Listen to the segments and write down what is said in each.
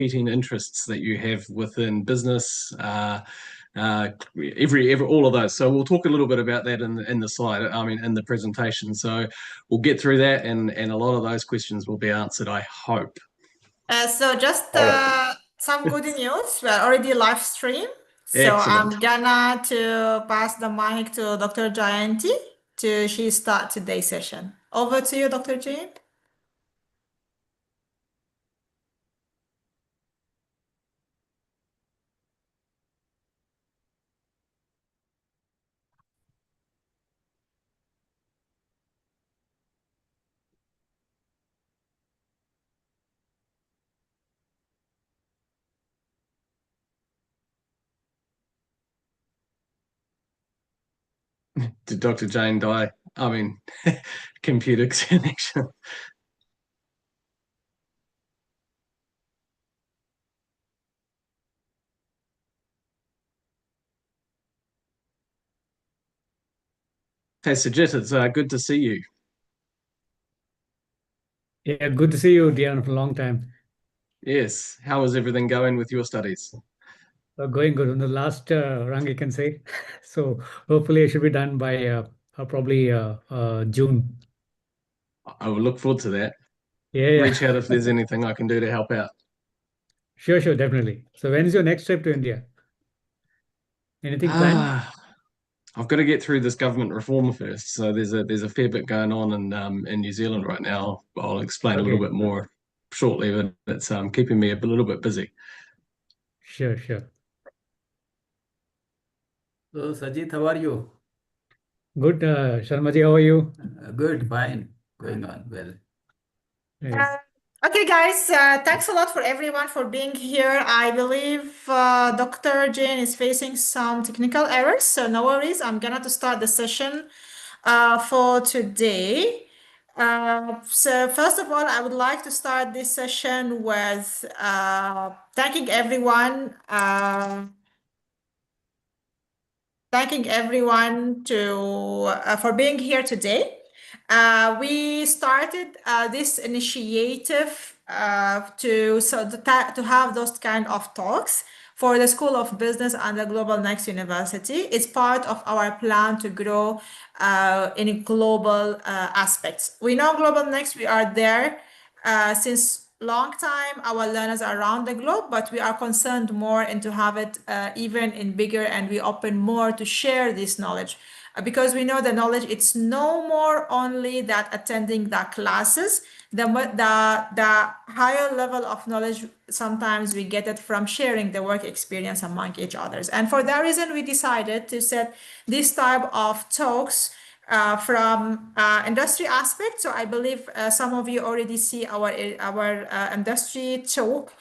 competing interests that you have within business, all of those. So we'll talk a little bit about that in the slide, I mean, in the presentation. So we'll get through that, and a lot of those questions will be answered, I hope. So just some good news. We're already live stream. So Excellent. I'm gonna to pass the mic to Dr. Jayanti to she start today's session. Over to you, Dr. Jayanti. Did Dr. Jane die? I mean, computer connection. Hey, Sajid, it's good to see you. Yeah, good to see you, Dion, for a long time. Yes. How is everything going with your studies? Going good on the last rung, I can say. So hopefully, I should be done by probably June. I will look forward to that. Yeah, Reach out yeah. if there's anything I can do to help out. Sure, sure, definitely. So when is your next trip to India? Anything planned? I've got to get through this government reform first. So there's a fair bit going on in New Zealand right now. I'll explain a little Okay, bit more shortly, but it's keeping me a little bit busy. sure, sure. So, Sajid, how are you? Good, Sharma ji, how are you? Good, fine, going on well. Hey. Okay, guys, thanks a lot for everyone for being here. I believe Dr. Jane is facing some technical errors, so no worries. I'm gonna to start the session for today. So first of all, I would like to start this session with thanking everyone. Thanking everyone for being here today. We started this initiative to have those kind of talks for the School of Business and the GlobalNxt University. It's part of our plan to grow in global aspects. We know GlobalNxt, we are there since long time, our learners are around the globe, but we are concerned more and to have it even in bigger, and we open more to share this knowledge because we know the knowledge, it's no more only that attending the classes, the higher level of knowledge, sometimes we get it from sharing the work experience among each others. And for that reason, we decided to set this type of talks from industry aspect. So I believe some of you already see our industry talk,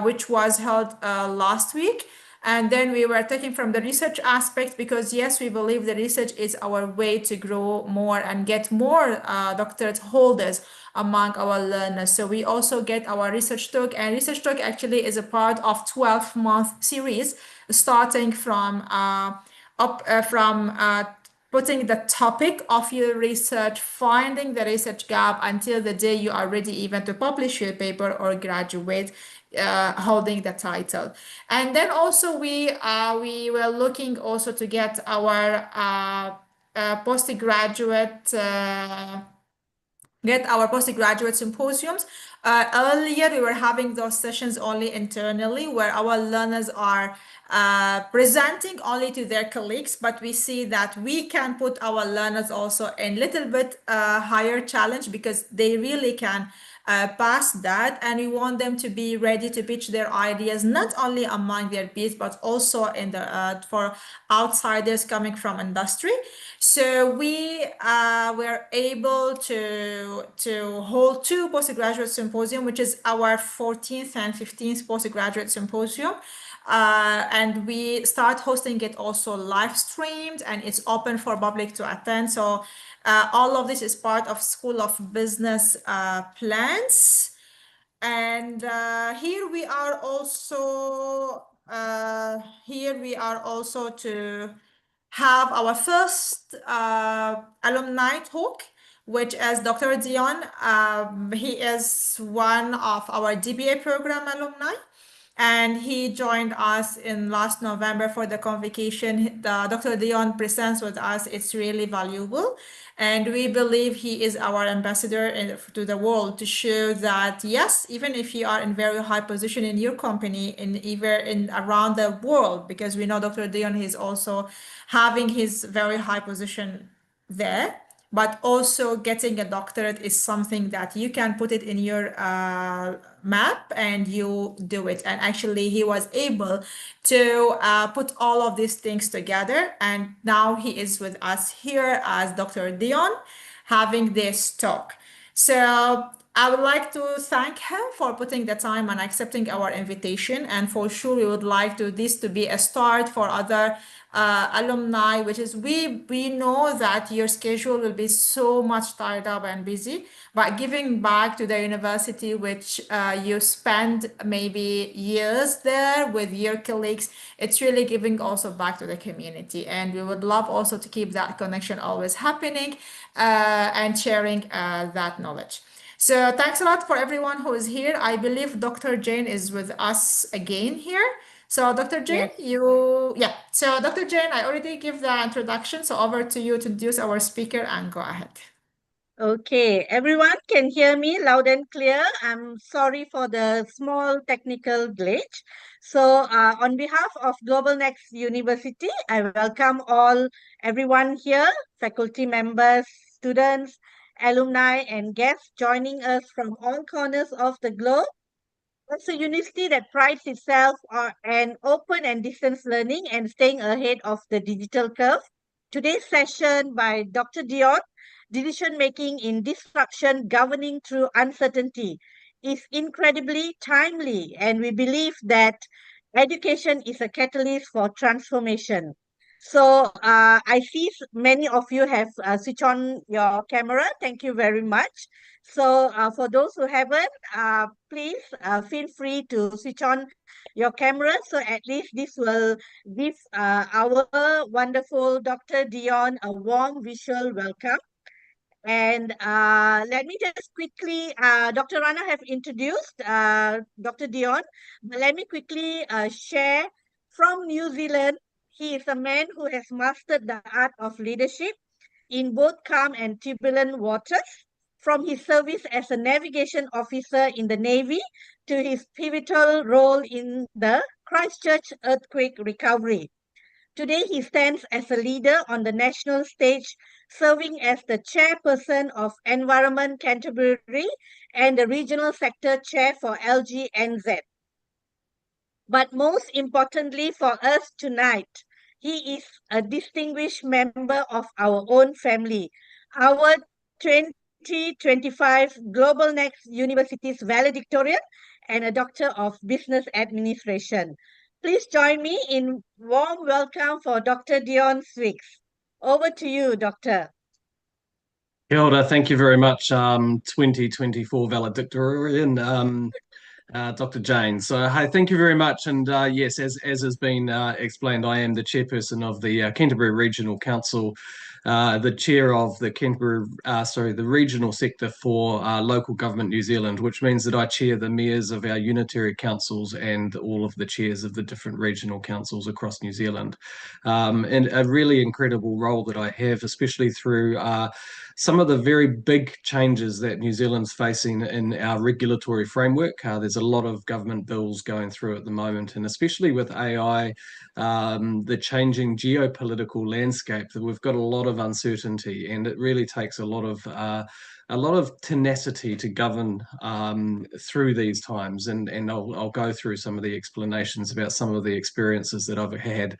which was held last week. And then we were taking from the research aspect because yes, we believe the research is our way to grow more and get more doctorate holders among our learners. So we also get our research talk, and research talk actually is a part of 12-month series starting from putting the topic of your research, finding the research gap until the day you are ready even to publish your paper or graduate, holding the title. And then also we were looking also to get our postgraduate symposiums. Earlier, we were having those sessions only internally where our learners are presenting only to their colleagues, but we see that we can put our learners also in little bit higher challenge because they really can pass that, and we want them to be ready to pitch their ideas not only among their peers but also in the for outsiders coming from industry. So we were able to hold two postgraduate symposium, which is our 14th and 15th postgraduate symposium. And we start hosting it also live streamed, and it's open for public to attend. So all of this is part of School of Business plans. And here we are also to have our first alumni talk, which is Dr. Dion. He is one of our DBA program alumni, and he joined us in last November for the convocation. Dr. Dion presents with us. It's really valuable. And we believe he is our ambassador to the world to show that, yes, even if you are in very high position in your company, in around the world, because we know Dr. Dion is also having his very high position there, but also getting a doctorate is something that you can put it in your map and you do it. And actually he was able to put all of these things together, and now he is with us here as Dr. Dion having this talk. So I would like to thank him for putting the time and accepting our invitation. And for sure, we would like this to be a start for other alumni, which is we know that your schedule will be so much tied up and busy, but giving back to the university, which you spend maybe years there with your colleagues, it's really giving also back to the community. And we would love also to keep that connection always happening and sharing that knowledge. So thanks a lot for everyone who is here. I believe Dr. Jane is with us again here. So Dr. Jane, Yes. So Dr. Jane, I already give the introduction. So over to you to introduce our speaker and go ahead. Okay, everyone can hear me loud and clear. I'm sorry for the small technical glitch. So, on behalf of GlobalNxt University, I welcome everyone here, faculty members, students, alumni, and guests joining us from all corners of the globe. It's a university that prides itself on an open and distance learning and staying ahead of the digital curve. Today's session by Dr. Dion, Decision Making in Disruption, Governing Through Uncertainty, is incredibly timely, and we believe that education is a catalyst for transformation. So I see many of you have switched on your camera. Thank you very much. So for those who haven't, please feel free to switch on your camera. So at least this will give our wonderful Dr. Dion a warm visual welcome. And let me just quickly, Dr. Rana have introduced Dr. Dion, but let me quickly share from New Zealand. He is a man who has mastered the art of leadership in both calm and turbulent waters, from his service as a navigation officer in the Navy to his pivotal role in the Christchurch earthquake recovery. Today, he stands as a leader on the national stage, serving as the chairperson of Environment Canterbury and the regional sector chair for LGNZ. But most importantly for us tonight, he is a distinguished member of our own family, our 2025 GlobalNxt University's valedictorian and a Doctor of Business Administration. Please join me in warm welcome for Dr. Dion Swicks. Over to you, Doctor. Kia ora, thank you very much, 2024 valedictorian, Dr. Jane. So, hi, thank you very much. And yes, as has been explained, I am the chairperson of the Canterbury Regional Council, the chair of the the regional sector for local government New Zealand, which means that I chair the mayors of our unitary councils and all of the chairs of the different regional councils across New Zealand. And a really incredible role that I have, especially through some of the very big changes that New Zealand's facing in our regulatory framework. There's a lot of government bills going through at the moment, and especially with AI, the changing geopolitical landscape, that we've got a lot of uncertainty, and it really takes a lot of tenacity to govern through these times. And I'll go through some of the explanations about some of the experiences that I've had.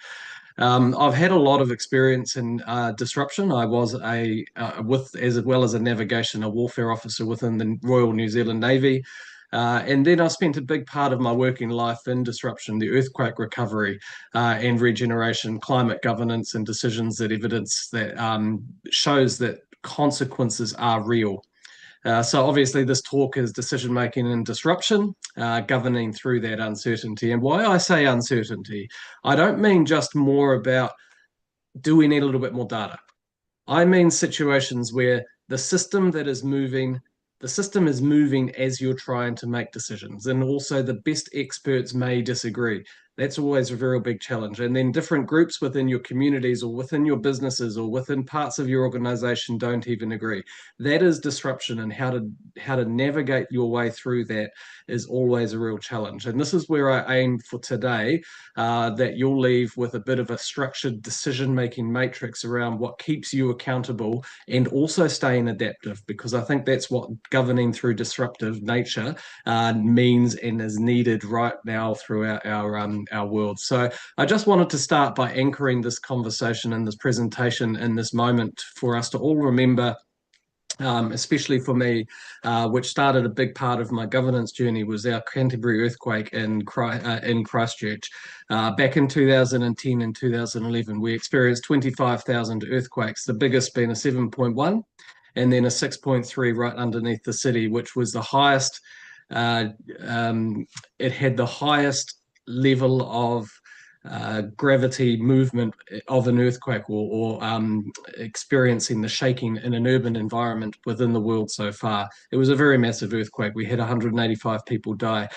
I've had a lot of experience in disruption. I was as well as a navigation, a warfare officer within the Royal New Zealand Navy. And then I spent a big part of my working life in disruption, the earthquake recovery and regeneration, climate governance, and decisions that evidence that shows that consequences are real. So obviously this talk is decision making and disruption, governing through that uncertainty. And why I say uncertainty, I don't mean just more about, do we need a little bit more data? I mean situations where The system is moving as you're trying to make decisions. And also the best experts may disagree. That's always a very big challenge. And then different groups within your communities or within your businesses or within parts of your organization don't even agree. That is disruption, and how to navigate your way through that is always a real challenge. And this is where I aim for today, that you'll leave with a bit of a structured decision-making matrix around what keeps you accountable and also staying adaptive, because I think that's what governing through disruptive nature means and is needed right now throughout our world. So I just wanted to start by anchoring this conversation and this presentation in this moment for us to all remember, especially for me, which started a big part of my governance journey, was our Canterbury earthquake in Christchurch. Back in 2010 and 2011, we experienced 25,000 earthquakes, the biggest being a 7.1 and then a 6.3 right underneath the city, which was the highest. It had the highest level of gravity movement of an earthquake, or experiencing the shaking in an urban environment within the world so far. It was a very massive earthquake. We had 185 people die.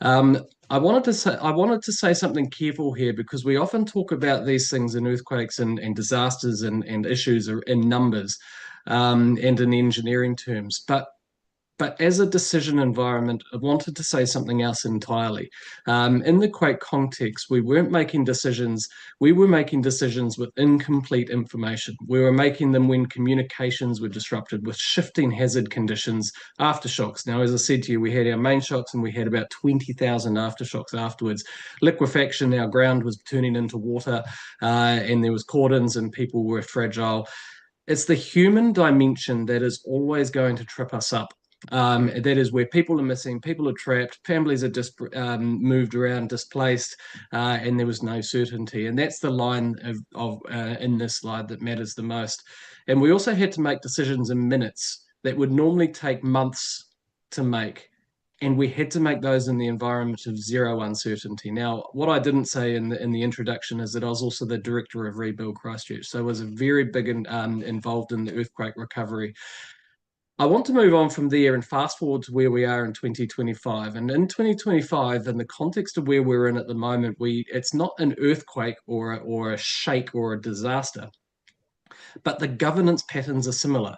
I wanted to say something careful here, because we often talk about these things in earthquakes and disasters and issues in numbers and in engineering terms. But as a decision environment, I wanted to say something else entirely. In the quake context, we weren't making decisions. We were making decisions with incomplete information. We were making them when communications were disrupted, with shifting hazard conditions, aftershocks. Now, as I said to you, we had our main shocks and we had about 20,000 aftershocks afterwards. Liquefaction, our ground was turning into water, and there was cordons and people were fragile. It's the human dimension that is always going to trip us up. That is where people are missing, people are trapped, families are just moved around, displaced, and there was no certainty. And that's the line of in this slide that matters the most. And we also had to make decisions in minutes that would normally take months to make. And we had to make those in the environment of zero uncertainty. Now, what I didn't say in the introduction is that I was also the director of Rebuild Christchurch. So I was very big involved in the earthquake recovery. I want to move on from there and fast forward to where we are in 2025. And in 2025, in the context of where we're in at the moment, it's not an earthquake or a shake or a disaster, but the governance patterns are similar.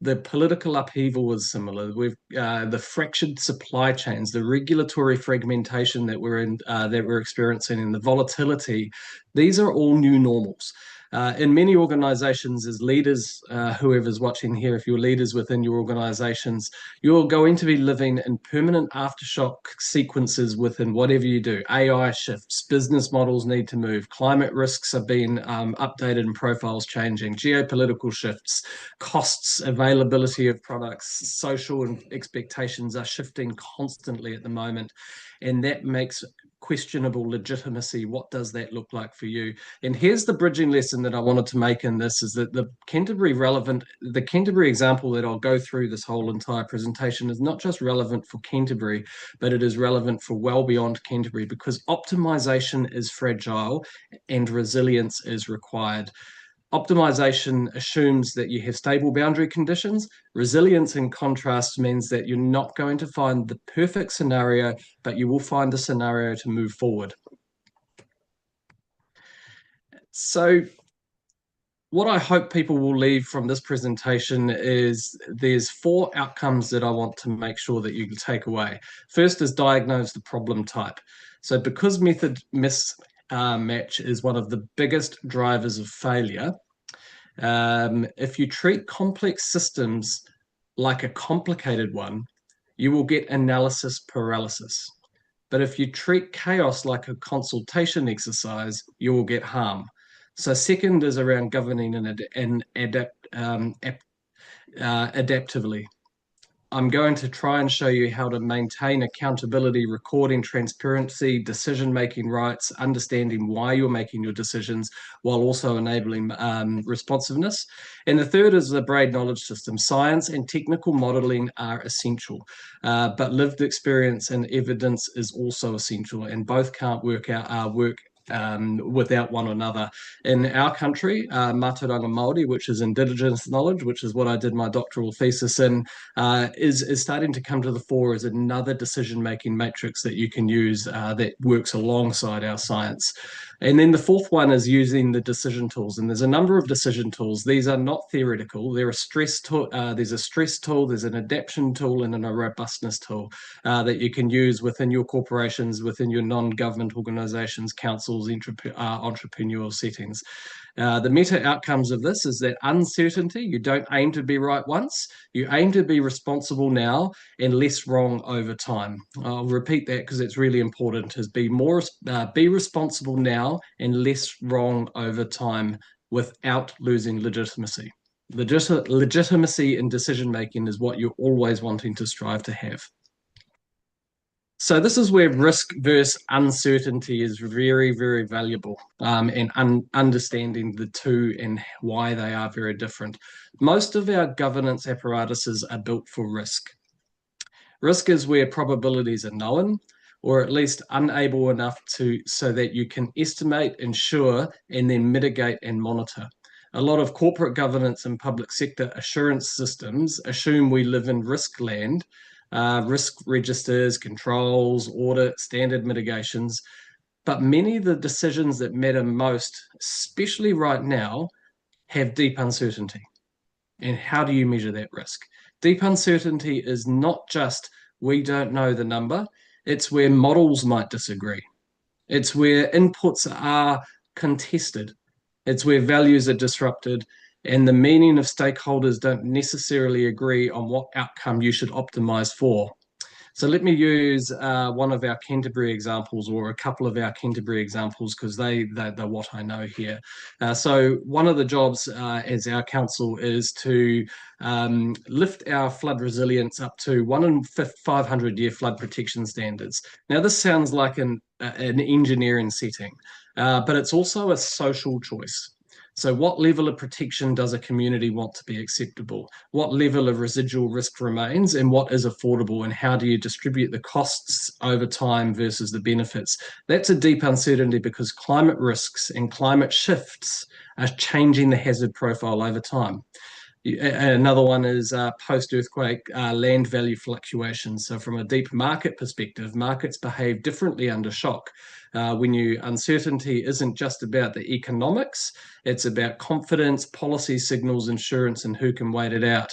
The political upheaval is similar. The fractured supply chains, the regulatory fragmentation that we're experiencing, and the volatility. These are all new normals. In many organizations, as leaders, whoever's watching here, if you're leaders within your organizations, you're going to be living in permanent aftershock sequences within whatever you do. AI shifts, business models need to move, climate risks are being updated and profiles changing, geopolitical shifts, costs, availability of products, social expectations are shifting constantly at the moment. And that makes questionable legitimacy. What does that look like for you? And here's the bridging lesson that I wanted to make in this, is that the Canterbury example that I'll go through this whole entire presentation is not just relevant for Canterbury, but it is relevant for well beyond Canterbury, because optimization is fragile and resilience is required. Optimization assumes that you have stable boundary conditions. Resilience, in contrast, means that you're not going to find the perfect scenario, but you will find a scenario to move forward. So what I hope people will leave from this presentation is there's 4 outcomes that I want to make sure that you can take away. First is diagnose the problem type. So because method mismatch is one of the biggest drivers of failure, if you treat complex systems like a complicated one, you will get analysis paralysis. But if you treat chaos like a consultation exercise, you will get harm. So second is around governing and adaptively. I'm going to try and show you how to maintain accountability, recording transparency, decision-making rights, understanding why you're making your decisions, while also enabling responsiveness. And the third is the Braid knowledge system. Science and technical modeling are essential, but lived experience and evidence is also essential, and both can't work without one another. In our country, Mātauranga Māori, which is Indigenous knowledge, which is what I did my doctoral thesis in, is starting to come to the fore as another decision-making matrix that you can use that works alongside our science. And then the fourth one is using the decision tools. And there's a number of decision tools. These are not theoretical. They're a stress tool. There's a stress tool, there's an adaptation tool, and a robustness tool that you can use within your corporations, within your non-government organizations, councils, entrepreneurial settings. The meta outcomes of this is that uncertainty, you don't aim to be right once, you aim to be responsible now and less wrong over time. I'll repeat that because it's really important, is be responsible now and less wrong over time without losing legitimacy. Legitimacy in decision-making is what you're always wanting to strive to have. So this is where risk versus uncertainty is very, very valuable, and understanding the two and why they are very different. Most of our governance apparatuses are built for risk. Risk is where probabilities are known, or at least unable enough so that you can estimate, ensure, and then mitigate and monitor. A lot of corporate governance and public sector assurance systems assume we live in risk land, risk registers, controls, audit, standard mitigations. But many of the decisions that matter most, especially right now, have deep uncertainty. And how do you measure that risk? Deep uncertainty is not just we don't know the number, it's where models might disagree. It's where inputs are contested. It's where values are disrupted and the meaning of stakeholders don't necessarily agree on what outcome you should optimize for. So let me use one of our Canterbury examples, or a couple of our Canterbury examples, because they're what I know here. So one of the jobs as our council is to lift our flood resilience up to 1 in 500-year flood protection standards. Now this sounds like an engineering setting, but it's also a social choice. So what level of protection does a community want to be acceptable? What level of residual risk remains, and what is affordable, and how do you distribute the costs over time versus the benefits? That's a deep uncertainty because climate risks and climate shifts are changing the hazard profile over time. Another one is post-earthquake land value fluctuations. So from a deep market perspective, markets behave differently under shock. Uncertainty isn't just about the economics, it's about confidence, policy signals, insurance, and who can wait it out.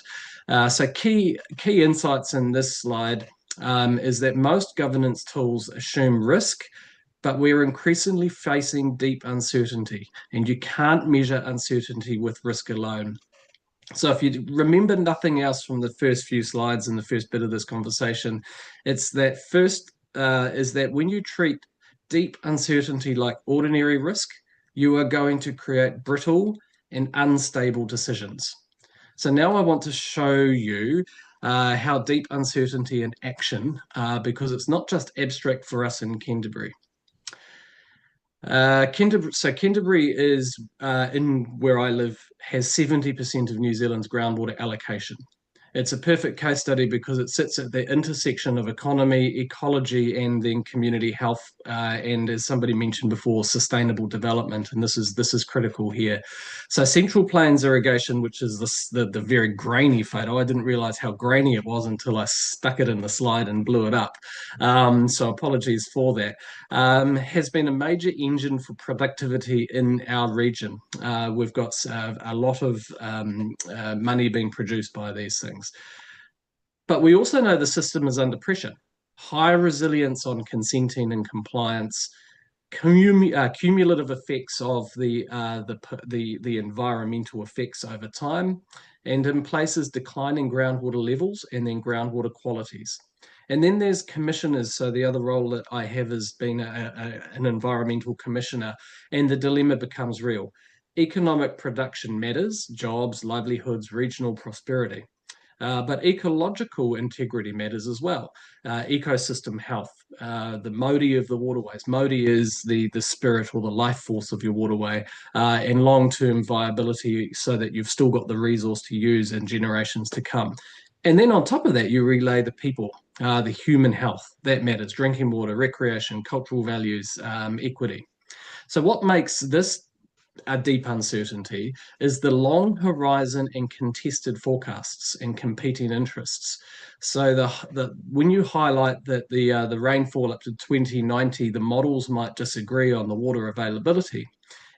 So key insights in this slide is that most governance tools assume risk, but we're increasingly facing deep uncertainty, and you can't measure uncertainty with risk alone. So if you remember nothing else from the first few slides in the first bit of this conversation, it's that first is that when you treat deep uncertainty like ordinary risk, you are going to create brittle and unstable decisions. So now I want to show you how deep uncertainty in action, because it's not just abstract for us in Canterbury. Canterbury is, in where I live, has 70% of New Zealand's groundwater allocation. It's a perfect case study because it sits at the intersection of economy, ecology, and then community health, and as somebody mentioned before, sustainable development, and this is critical here. So Central Plains irrigation, which is the very grainy photo, I didn't realize how grainy it was until I stuck it in the slide and blew it up, so apologies for that, has been a major engine for productivity in our region. We've got a lot of money being produced by these things. But we also know the system is under pressure. High resilience on consenting and compliance, cumulative effects of the environmental effects over time, and in places declining groundwater levels and then groundwater qualities. And then there's commissioners. So the other role that I have is being an environmental commissioner, and the dilemma becomes real. Economic production matters, jobs, livelihoods, regional prosperity. But ecological integrity matters as well. Ecosystem health, the Modi of the waterways. Modi is the spirit or the life force of your waterway, and long-term viability so that you've still got the resource to use in generations to come. And then on top of that, you relay the people, the human health. That matters. Drinking water, recreation, cultural values, equity. So what makes this a deep uncertainty is the long horizon and contested forecasts and competing interests. So when you highlight that the rainfall up to 2090, the models might disagree on the water availability.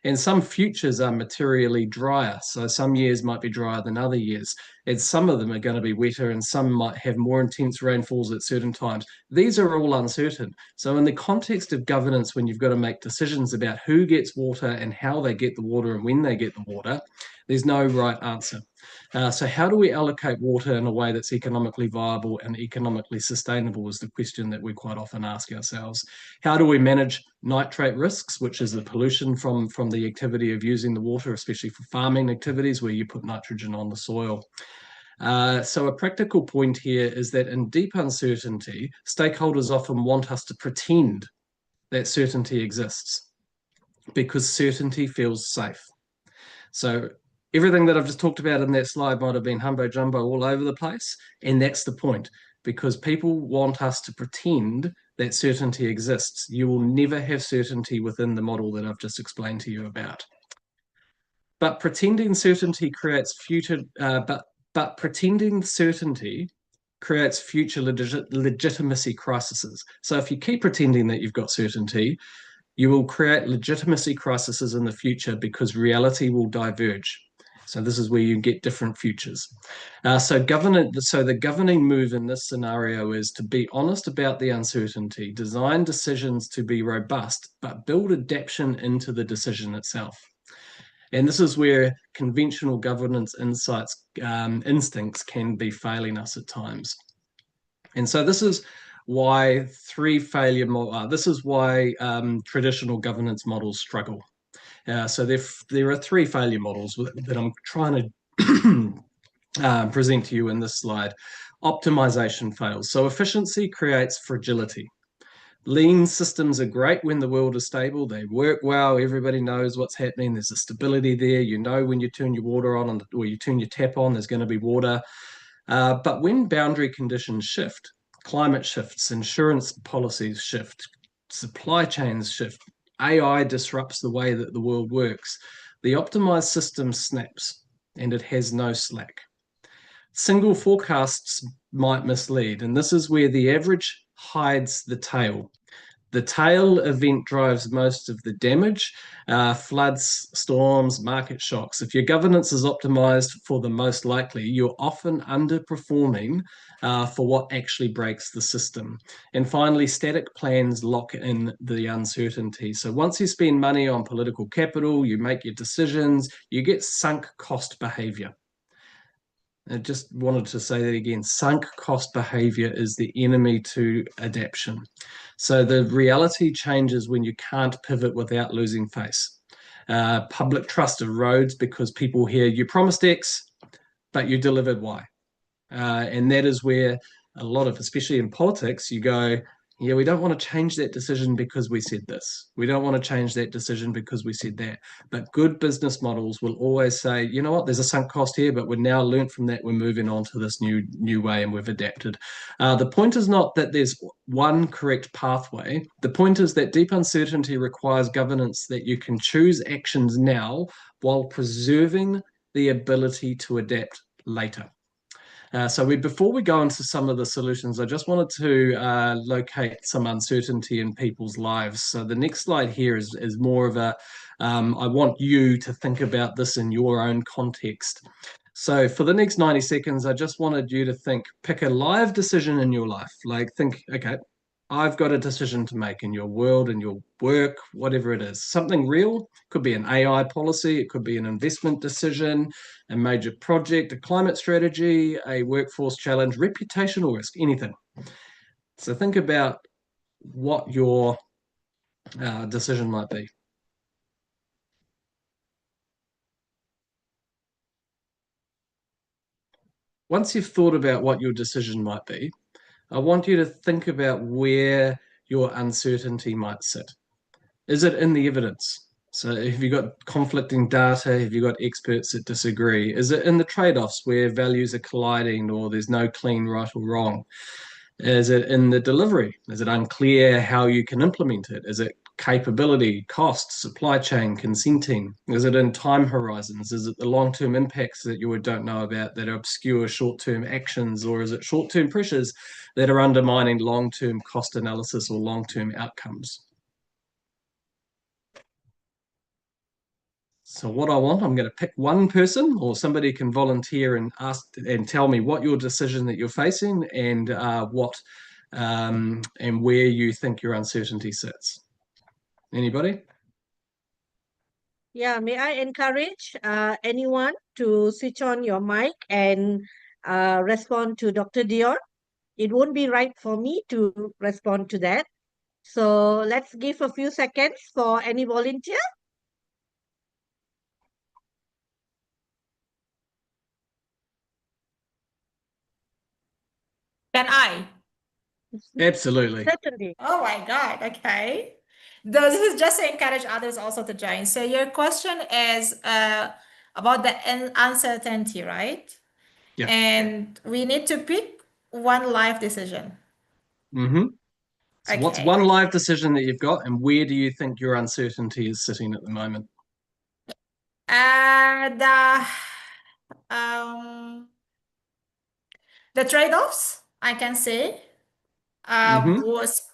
And some futures are materially drier. So some years might be drier than other years. And some of them are going to be wetter and some might have more intense rainfalls at certain times. These are all uncertain. So in the context of governance, when you've got to make decisions about who gets water and how they get the water and when they get the water, there's no right answer. So how do we allocate water in a way that's economically viable and economically sustainable is the question that we quite often ask ourselves. How do we manage nitrate risks, which is the pollution from the activity of using the water, especially for farming activities where you put nitrogen on the soil? So a practical point here is that in deep uncertainty, stakeholders often want us to pretend that certainty exists because certainty feels safe. So everything that I've just talked about in that slide might have been humbo jumbo all over the place. And that's the point, because people want us to pretend that certainty exists. You will never have certainty within the model that I've just explained to you about. But pretending certainty creates future, but pretending certainty creates future legitimacy crises. So if you keep pretending that you've got certainty, you will create legitimacy crises in the future because reality will diverge. So this is where you get different futures. So the governing move in this scenario is to be honest about the uncertainty, design decisions to be robust, but build adaptation into the decision itself. And this is where conventional governance instincts can be failing us at times. And so this is why traditional governance models struggle. So there are three failure models that I'm trying to present to you in this slide. Optimization fails. So efficiency creates fragility. Lean systems are great when the world is stable. They work well. Everybody knows what's happening. There's a stability there. You know when you turn your water on or you turn your tap on, there's going to be water. But when boundary conditions shift, climate shifts, insurance policies shift, supply chains shift, AI disrupts the way that the world works, the optimized system snaps and it has no slack. Single forecasts might mislead, and this is where the average hides the tail. The tail event drives most of the damage, floods, storms, market shocks. If your governance is optimized for the most likely, you're often underperforming for what actually breaks the system. And finally, static plans lock in the uncertainty. So once you spend money on political capital, you make your decisions, you get sunk cost behavior. I just wanted to say that again, sunk cost behavior is the enemy to adaptation. So the reality changes when you can't pivot without losing face. Public trust erodes because people hear you promised X, but you delivered Y. And that is where a lot of, especially in politics, you go, yeah, we don't want to change that decision because we said this. We don't want to change that decision because we said that. But good business models will always say, you know what, there's a sunk cost here, but we've now learned from that. We're moving on to this new way and we've adapted. The point is not that there's one correct pathway. The point is that deep uncertainty requires governance that you can choose actions now while preserving the ability to adapt later. Before we go into some of the solutions, I just wanted to locate some uncertainty in people's lives. So the next slide here is more of I want you to think about this in your own context. So for the next 90 seconds, I just wanted you to pick a live decision in your life. Like think, okay, I've got a decision to make in your world, in your work, whatever it is. Something real, could be an AI policy, it could be an investment decision, a major project, a climate strategy, a workforce challenge, reputational risk, anything. So think about what your decision might be. Once you've thought about what your decision might be, I want you to think about where your uncertainty might sit. Is it in the evidence? So have you got conflicting data? Have you got experts that disagree? Is it in the trade-offs where values are colliding or there's no clean right or wrong? Is it in the delivery? Is it unclear how you can implement it? Is it capability, cost, supply chain, consenting? Is it in time horizons? Is it the long-term impacts that you don't know about that obscure short-term actions, or is it short-term pressures that are undermining long-term cost analysis or long-term outcomes? So what I'm going to pick one person, or somebody can volunteer and ask and tell me what your decision that you're facing and and where you think your uncertainty sits. Anybody? Yeah, may I encourage anyone to switch on your mic and respond to Dr. Dion? It won't be right for me to respond to that. So let's give a few seconds for any volunteer. Can I? Absolutely. Certainly. Oh my God, okay. Though this is just to encourage others also to join. So your question is about the uncertainty, right? Yeah. And we need to pick one life decision. Mm-hmm. So what's Okay. one live decision that you've got, and where do you think your uncertainty is sitting at the moment? Um, the trade-offs, I can say, Mm-hmm.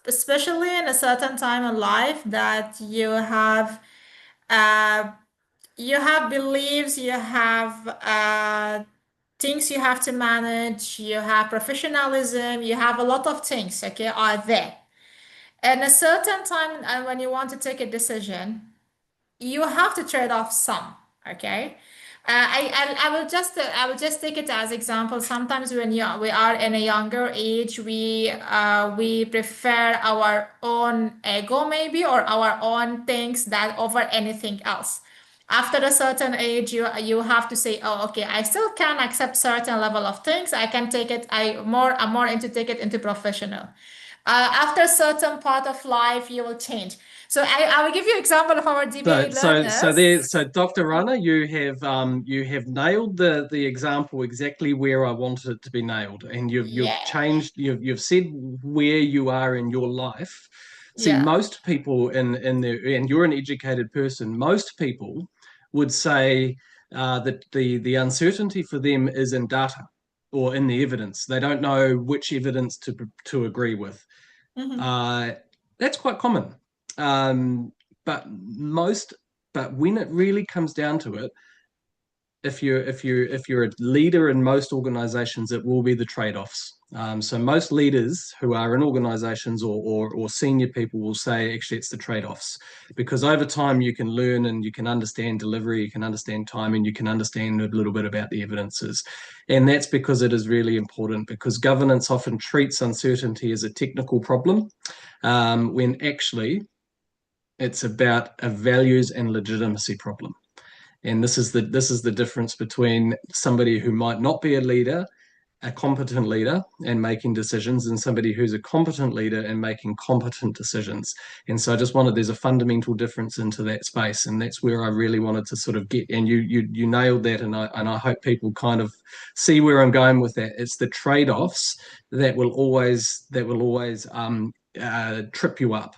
especially in a certain time in life that uh, you have beliefs, you have things you have to manage, you have professionalism, you have a lot of things, okay, are there. And a certain time, and when you want to take a decision, you have to trade off some, okay. I will just take it as example. Sometimes when we are in a younger age, we prefer our own ego maybe, or our own things that over anything else. After a certain age, you have to say, oh, okay, I still can accept certain level of things. I can take it. I'm more into take it into professional. After a certain part of life, you will change. So I will give you example of our DBA learners. So Dr. Rana, you have nailed the example exactly where I wanted it to be nailed, and you've Yeah. changed, you've said where you are in your life. See, Yeah. most people and you're an educated person, most people would say that the uncertainty for them is in data or in the evidence. They don't know which evidence to agree with. That's quite common. But when it really comes down to it, if you're a leader in most organizations, it will be the trade-offs. So most leaders who are in organizations or senior people will say, actually, it's the trade-offs, because over time you can learn and you can understand delivery, you can understand time, and you can understand a little bit about the evidences. And that's because it is really important, because governance often treats uncertainty as a technical problem, when actually it's about a values and legitimacy problem. And this is the difference between somebody who might not be a leader, a competent leader, and making decisions, and somebody who's a competent leader and making competent decisions. And so there's a fundamental difference into that space, and that's where I really wanted to sort of get. And you nailed that, and I hope people kind of see where I'm going with that. It's the trade-offs that will always trip you up.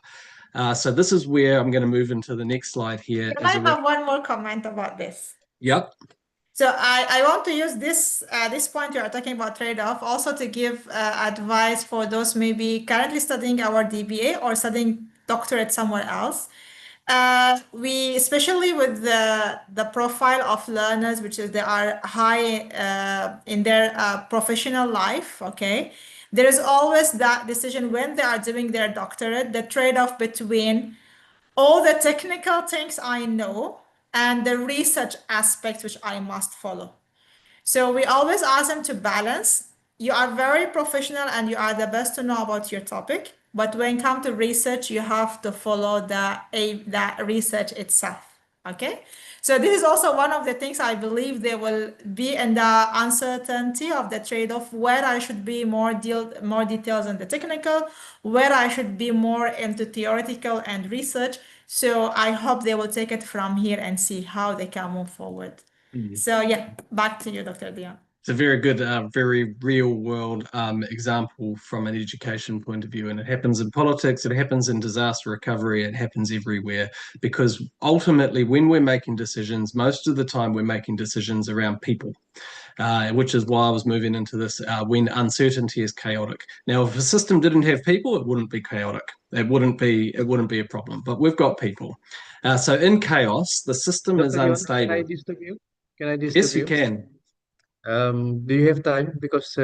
So this is where I'm going to move into the next slide here. Can I have one more comment about this? Yep. So I want to use this point you are talking about trade-off also to give advice for those maybe currently studying our DBA or studying doctorate somewhere else. We, especially with the profile of learners, which is they are high in their professional life, okay? There is always that decision when they are doing their doctorate, the trade-off between all the technical things I know and the research aspects which I must follow. So we always ask them to balance. You are very professional and you are the best to know about your topic, but when it comes to research, you have to follow the research itself. Okay, so this is also one of the things I believe there will be in the uncertainty of the trade-off, where I should be more details in the technical, where I should be more into theoretical and research. So I hope they will take it from here and see how they can move forward. So yeah, back to you, Dr. Dion. It's a very good, very real world example from an education point of view. And it happens in politics, it happens in disaster recovery, it happens everywhere. Because ultimately, when we're making decisions, most of the time we're making decisions around people. Which is why I was moving into this when uncertainty is chaotic. Now, if a system didn't have people, it wouldn't be chaotic. It wouldn't be a problem. But we've got people. So in chaos, the system is Dr. Yon, can I unstable. disturb you? Can I disturb Yes, you you? can. Do you have time? Because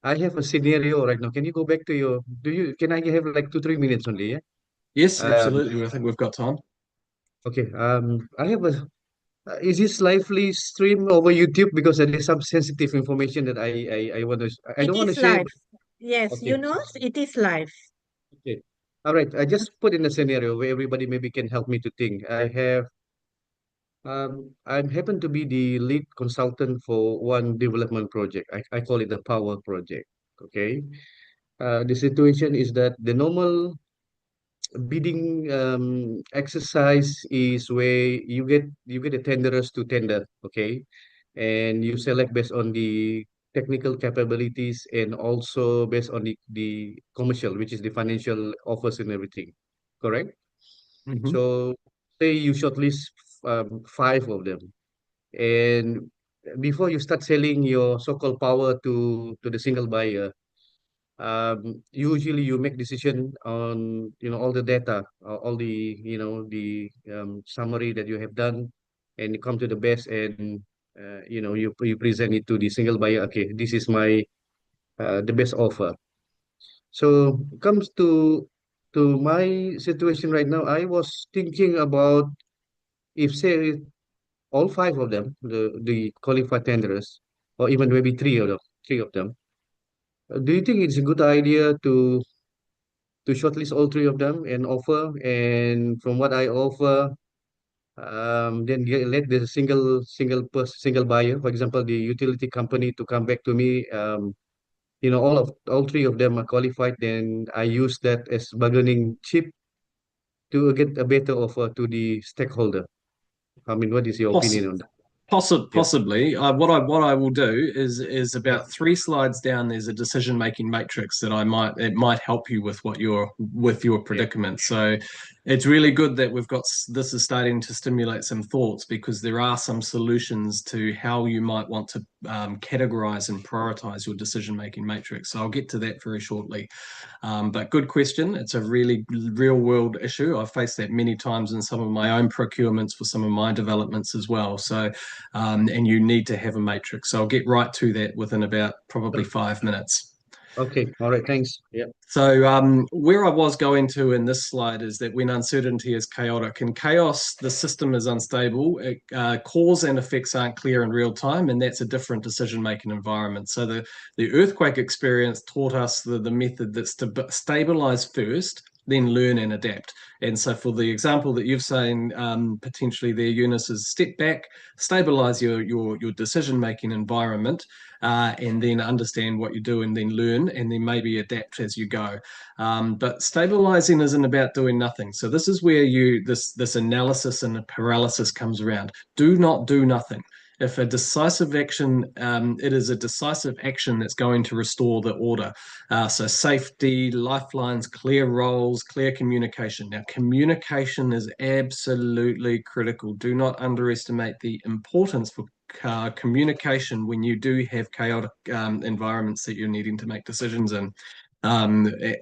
I have a scenario right now. Can you go back to your, can I have like 2, 3 minutes only? Yeah. Yes, Um, absolutely. I think we've got time. okay. I have a, is this lively stream over YouTube? Because there is some sensitive information that I want to, I It don't want to is share. live. Yes, Okay. Yunus, it is live. Okay. All right. I just put in a scenario where everybody maybe can help me to think. I happen to be the lead consultant for one development project. I call it the power project. Okay. The situation is that the normal bidding exercise is where you get the tenderers to tender, okay, and you select based on the technical capabilities and also based on the commercial, which is the financial offers and everything, correct? Mhm. So say you shortlist five of them, and before you start selling your so-called power to the single buyer, usually you make decision on all the data, all the summary that you have done, and you come to the best, and you present it to the single buyer. Okay, this is my the best offer. So comes to my situation right now. I was thinking about, if say all five of them, the qualified tenderers, or even maybe three of them, do you think it's a good idea to shortlist all three of them and offer? And from what I offer, then let the single buyer, for example, the utility company, to come back to me. All three of them are qualified. Then I use that as bargaining chip to get a better offer to the stakeholder. I mean, what is your opinion Poss- on that? Yep. Possibly. What I will do is Yep. about 3 slides down. There's a decision making matrix that it might help you with your Yep. predicament. So it's really good that this is starting to stimulate some thoughts, because there are some solutions to how you might want to categorize and prioritize your decision making matrix. So I'll get to that very shortly. But good question. It's a really real world issue. I've faced that many times in some of my own procurements for some of my developments as well. So, and you need to have a matrix. So I'll get right to that within about probably 5 minutes. Okay. All right. Thanks. Yeah. So where I was going to in this slide is that when uncertainty is chaotic, in chaos, the system is unstable. Cause and effects aren't clear in real time, and that's a different decision-making environment. So the earthquake experience taught us the method that's to stabilize first, then learn and adapt. And so for the example that you've saying, potentially there, Eunice, is step back, stabilize your decision-making environment, and then understand what you do, and then learn, and then maybe adapt as you go. But stabilizing isn't about doing nothing. So this is where this analysis and paralysis comes around. Do not do nothing. If a decisive action, it is a decisive action that's going to restore the order. So safety, lifelines, clear roles, clear communication. Now, communication is absolutely critical. Do not underestimate the importance for communication when you do have chaotic environments that you're needing to make decisions in,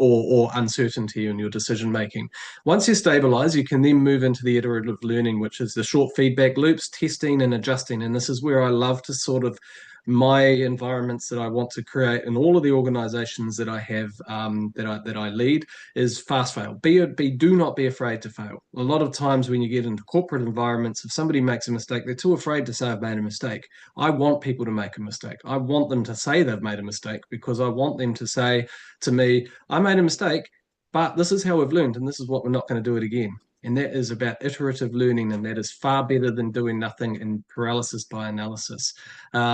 or uncertainty in your decision making. Once you stabilize, you can then move into the iterative learning, which is the short feedback loops, testing and adjusting. And this is where I love to sort of my environments that I want to create in all of the organizations that I have, that I lead, is fast fail. Do not be afraid to fail. A lot of times when you get into corporate environments, if somebody makes a mistake, they're too afraid to say, I've made a mistake. I want people to make a mistake. I want them to say they've made a mistake, because I want them to say to me, I made a mistake, but this is how we've learned, and this is what we're not going to do it again. And that is about iterative learning, and that is far better than doing nothing and paralysis by analysis.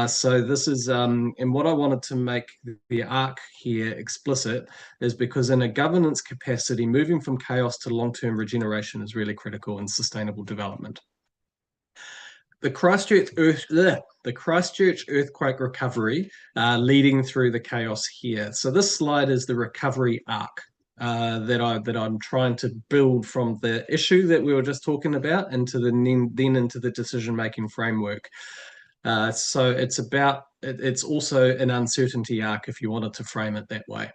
So this is, and what I wanted to make the arc here explicit is because in a governance capacity, moving from chaos to long-term regeneration is really critical in sustainable development. the Christchurch earthquake recovery, leading through the chaos here. So this slide is the recovery arc that I'm trying to build from the issue that we were just talking about into the decision-making framework. So it's also an uncertainty arc if you wanted to frame it that way.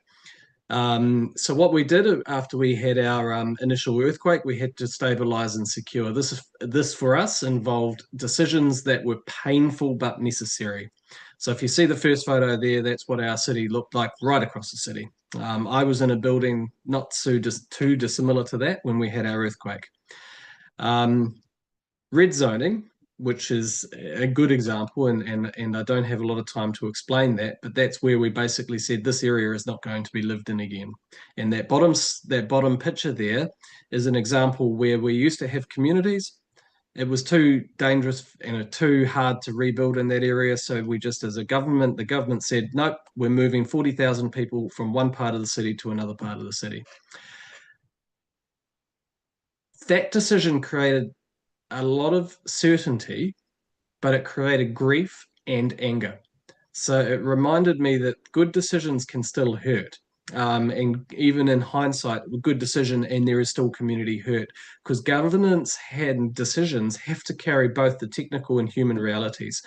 So what we did after we had our initial earthquake, we had to stabilize and secure. This for us involved decisions that were painful but necessary. So if you see the first photo there, that's what our city looked like right across the city. I was in a building not too dissimilar to that when we had our earthquake. Red zoning, which is a good example, and I don't have a lot of time to explain that, but that's where we basically said this area is not going to be lived in again. And that bottom picture there is an example where we used to have communities. It was too dangerous and too hard to rebuild in that area. So we just, as the government said, nope, we're moving 40,000 people from one part of the city to another part of the city. That decision created a lot of certainty, but it created grief and anger. So it reminded me that good decisions can still hurt. And even in hindsight, a good decision and there is still community hurt, because governance and decisions have to carry both the technical and human realities.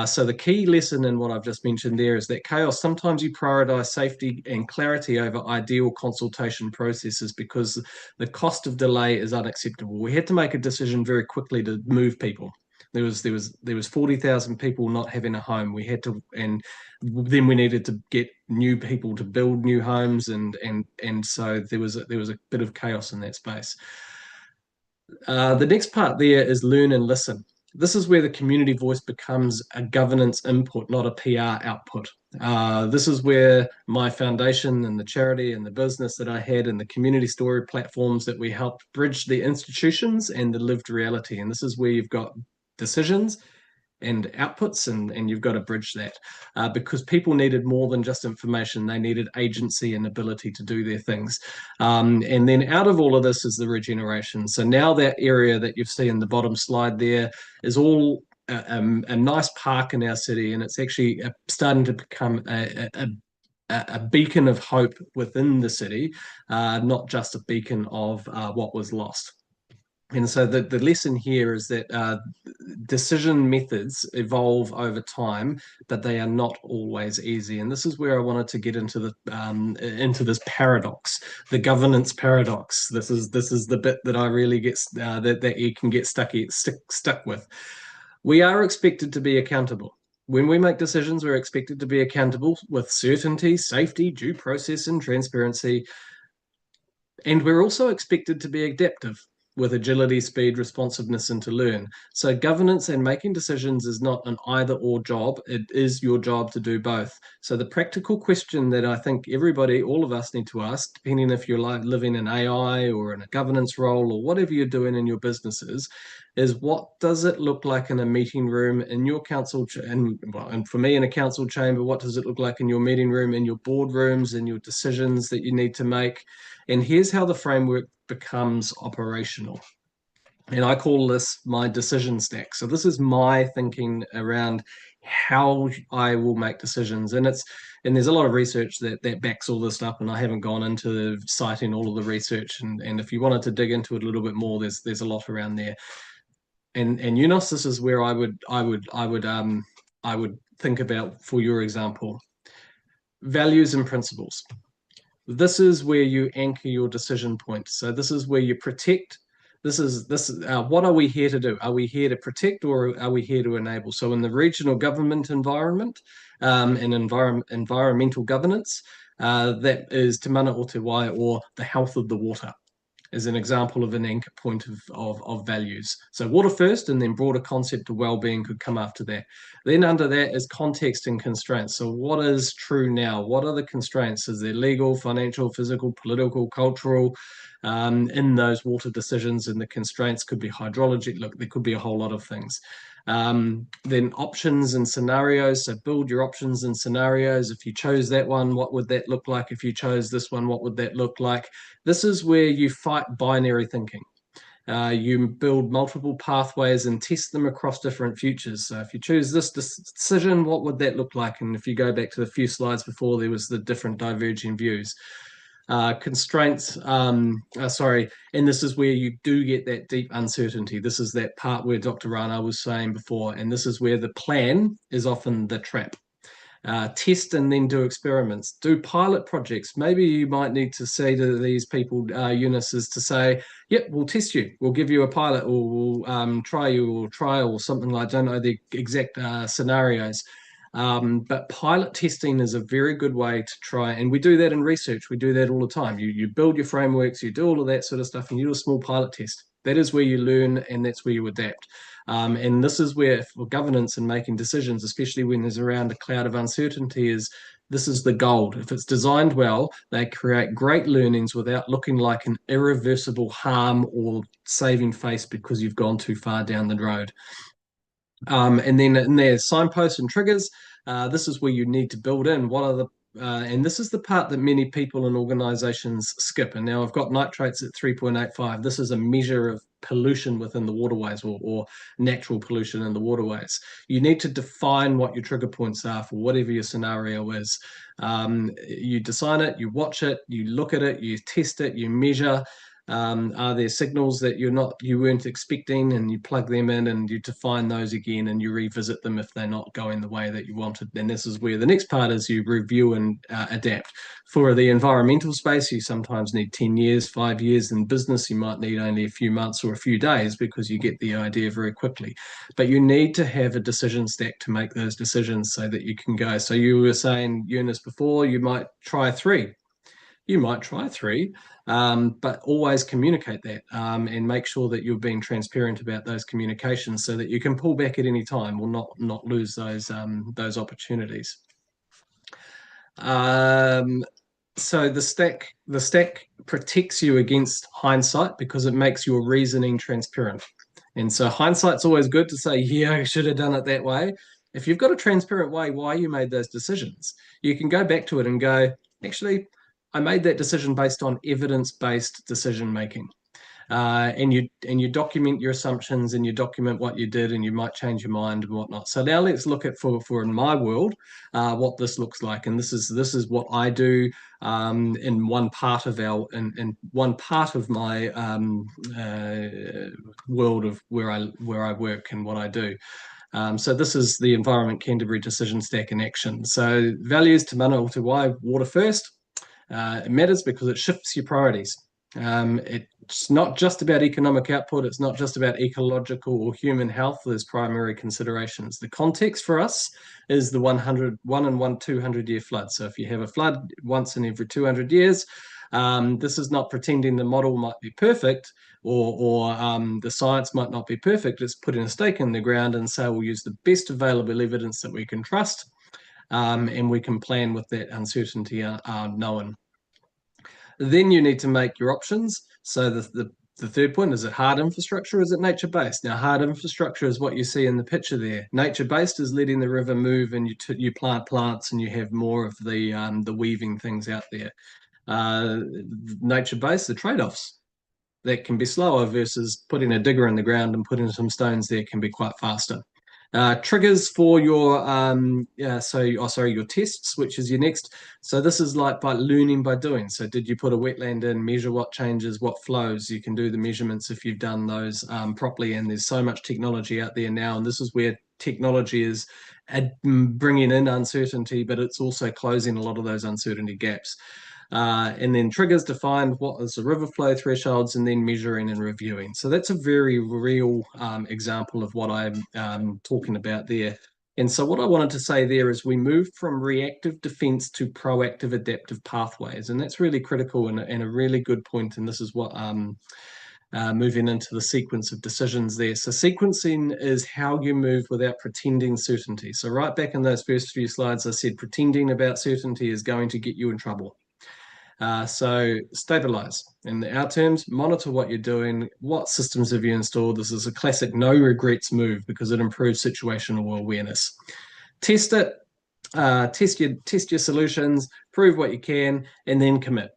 So the key lesson in what I've just mentioned there is that chaos, sometimes you prioritize safety and clarity over ideal consultation processes because the cost of delay is unacceptable. We had to make a decision very quickly to move people. There was 40,000 people not having a home. We had to, and then we needed to get new people to build new homes, and so there was a bit of chaos in that space. The next part there is learn and listen. This is where the community voice becomes a governance input, not a PR output. This is where my foundation and the charity and the business that I had and the community story platforms that we helped bridge the institutions and the lived reality. And this is where you've got decisions and outputs, and you've got to bridge that because people needed more than just information. They needed agency and ability to do their things. And then out of all of this is the regeneration. So now that area that you see in the bottom slide there is all a nice park in our city, and it's actually starting to become a beacon of hope within the city, not just a beacon of what was lost. And so the lesson here is that decision methods evolve over time, but they are not always easy. And this is where I wanted to get into this paradox, the governance paradox. This is the bit that I really get that you can get stuck with. We are expected to be accountable. When we make decisions, we're expected to be accountable with certainty, safety, due process, and transparency. And we're also expected to be adaptive with agility, speed, responsiveness, and to learn. So governance and making decisions is not an either or job. It is your job to do both. So the practical question that I think all of us need to ask, depending if you're living in AI or in a governance role or whatever you're doing in your businesses, is what does it look like in a meeting room in your council, and for me in a council chamber, what does it look like in your meeting room, in your boardrooms, in your decisions that you need to make? And here's how the framework becomes operational. And I call this my decision stack. So this is my thinking around how I will make decisions. And there's a lot of research that backs all this up, and I haven't gone into citing all of the research. And if you wanted to dig into it a little bit more, there's a lot around there. And Yunus, this is where I would think about, for your example, values and principles. This is where you anchor your decision point. So this is where you protect. What are we here to do? Are we here to protect, or are we here to enable? So in the regional government environment and environmental governance, that is Te Mana o Te Wai, or the health of the water, is an example of an anchor point of values. So water first, and then broader concept of well-being could come after that. Then under that is context and constraints. So what is true now? What are the constraints? Is there legal, financial, physical, political, cultural in those water decisions? And the constraints could be hydrology. Look, there could be a whole lot of things. Then options and scenarios. So build your options and scenarios. If you chose that one, what would that look like? If you chose this one, what would that look like? This is where you fight binary thinking. You build multiple pathways and test them across different futures. So if you choose this decision, what would that look like? And if you go back to the few slides before, there was the different diverging views. Constraints, sorry, and this is where you do get that deep uncertainty. This is that part where Dr. Rana was saying before, and this is where the plan is often the trap. Test and then do experiments, do pilot projects. Maybe you might need to say to these people, Eunice, is to say, yep, we'll test you, we'll give you a pilot, or we'll try you, or trial, or something like, I don't know the exact scenarios. But pilot testing is a very good way to try, and we do that in research, we do that all the time. You build your frameworks, you do all of that sort of stuff, and you do a small pilot test. That is where you learn, and that's where you adapt. And this is where, for governance and making decisions, especially when there's around a cloud of uncertainty, this is the gold. If it's designed well, they create great learnings without looking like an irreversible harm or saving face because you've gone too far down the road. And then in there, signposts and triggers. This is where you need to build in what are the and this is the part that many people and organizations skip. And now I've got nitrates at 3.85. This is a measure of pollution within the waterways, or natural pollution in the waterways. You need to define what your trigger points are for whatever your scenario is. You design it, you watch it, you look at it, you test it, you measure. Are there signals that you weren't expecting, and you plug them in and you define those again and you revisit them if they're not going the way that you wanted. And this is where the next part is, you review and adapt. For the environmental space, you sometimes need 10 years, 5 years. In business, you might need only a few months or a few days because you get the idea very quickly. But you need to have a decision stack to make those decisions so that you can go. So you were saying, Eunice, before, you might try 3. You might try 3, but always communicate that and make sure that you're being transparent about those communications so that you can pull back at any time or not lose those opportunities. So the stack protects you against hindsight because it makes your reasoning transparent. And so hindsight's always good to say, yeah, I should have done it that way. If you've got a transparent way why you made those decisions, you can go back to it and go, actually, I made that decision based on evidence-based decision making. And you document your assumptions, and you document what you did, and you might change your mind and whatnot. So now let's look at for in my world what this looks like, and this is what I do in one part of my world of where I work and what I do. So this is the Environment Canterbury Decision Stack in action. So values te mana o te wai, water first. It matters because it shifts your priorities. It's not just about economic output. It's not just about ecological or human health as primary considerations. The context for us is the 1 in 200-year flood. So if you have a flood once in every 200 years, this is not pretending the model might be perfect or the science might not be perfect. It's putting a stake in the ground and say we'll use the best available evidence that we can trust. And we can plan with that uncertainty known. Then you need to make your options. So the third point, is it hard infrastructure or is it nature-based? Now, hard infrastructure is what you see in the picture there. Nature-based is letting the river move, and you plant plants and you have more of the weaving things out there. Nature-based, the trade-offs. That can be slower versus putting a digger in the ground and putting some stones there can be quite faster. Triggers for your your tests, which is your next. So this is like by learning by doing. So did you put a wetland in, measure what changes, what flows? You can do the measurements if you've done those properly. And there's so much technology out there now, and this is where technology is bringing in uncertainty, but it's also closing a lot of those uncertainty gaps. And then triggers define what is the river flow thresholds, and then measuring and reviewing. So that's a very real example of what I'm talking about there. And so what I wanted to say there is we moved from reactive defense to proactive adaptive pathways. And that's really critical and a really good point. And this is what moving into the sequence of decisions there. So sequencing is how you move without pretending certainty. So right back in those first few slides, I said pretending about certainty is going to get you in trouble. So stabilize. In our terms, monitor what you're doing, what systems have you installed. This is a classic no regrets move because it improves situational awareness. Test it, test your solutions, prove what you can, and then commit.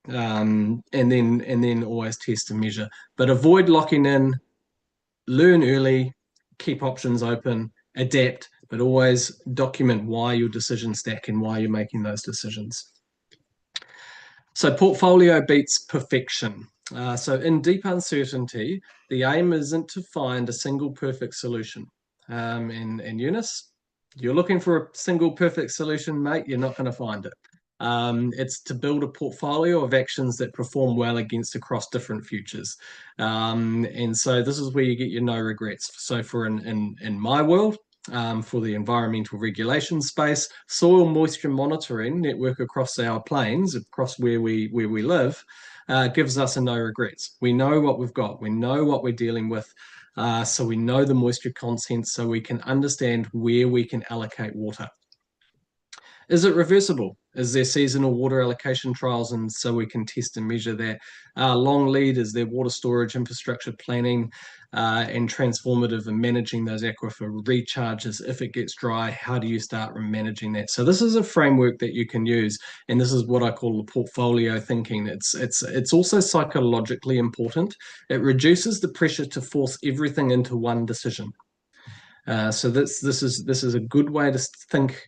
and then always test and measure. But avoid locking in, learn early, keep options open, adapt, but always document why your decision stack and why you're making those decisions. So portfolio beats perfection. So in deep uncertainty, the aim isn't to find a single perfect solution. In Eunice, you're looking for a single perfect solution, mate, you're not going to find it. It's to build a portfolio of actions that perform well across different futures. And so this is where you get your no regrets. So for in my world, for the environmental regulation space, soil moisture monitoring network across our plains, across where we live, gives us a no regrets. We know what we've got. We know what we're dealing with. So we know the moisture content, so we can understand where we can allocate water. Is it reversible? Is there seasonal water allocation trials, and so we can test and measure that? Long lead, is there water storage infrastructure planning and transformative and managing those aquifer recharges? If it gets dry, how do you start managing that? So this is a framework that you can use, and this is what I call the portfolio thinking. It's also psychologically important. It reduces the pressure to force everything into one decision. So this is a good way to think,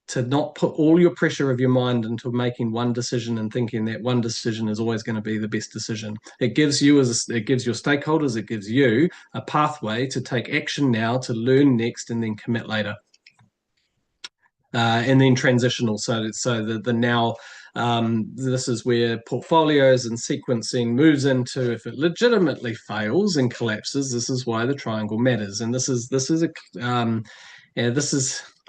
to not put all your pressure of your mind into making one decision and thinking that one decision is always going to be the best decision. It gives your stakeholders, it gives you a pathway to take action now, to learn next, and then commit later. And then transitional. So the now, this is where portfolios and sequencing moves into, if it legitimately fails and collapses, this is why the triangle matters. And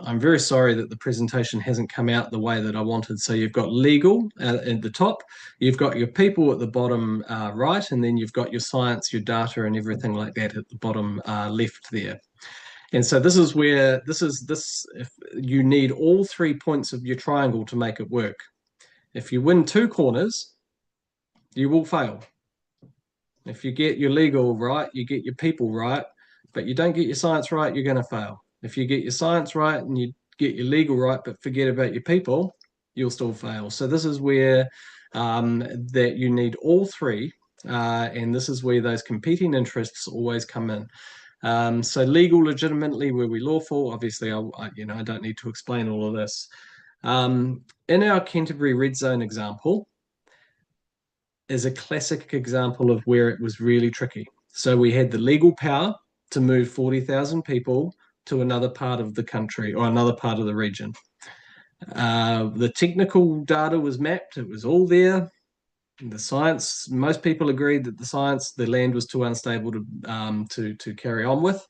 I'm very sorry that the presentation hasn't come out the way that I wanted. So you've got legal at the top, you've got your people at the bottom right, and then you've got your science, your data, and everything like that at the bottom left there. And so this is where if you need all 3 points of your triangle to make it work. If you win 2 corners, you will fail. If you get your legal right, you get your people right, but you don't get your science right, you're going to fail. If you get your science right and you get your legal right, but forget about your people, you'll still fail. So this is where that you need all 3, and this is where those competing interests always come in. So legal, legitimately, were we lawful? Obviously, I don't need to explain all of this. In our Canterbury Red Zone example, is a classic example of where it was really tricky. So we had the legal power to move 40,000 people to another part of the country or another part of the region. The technical data was mapped, it was all there. The science, most people agreed that the land was too unstable to carry on with.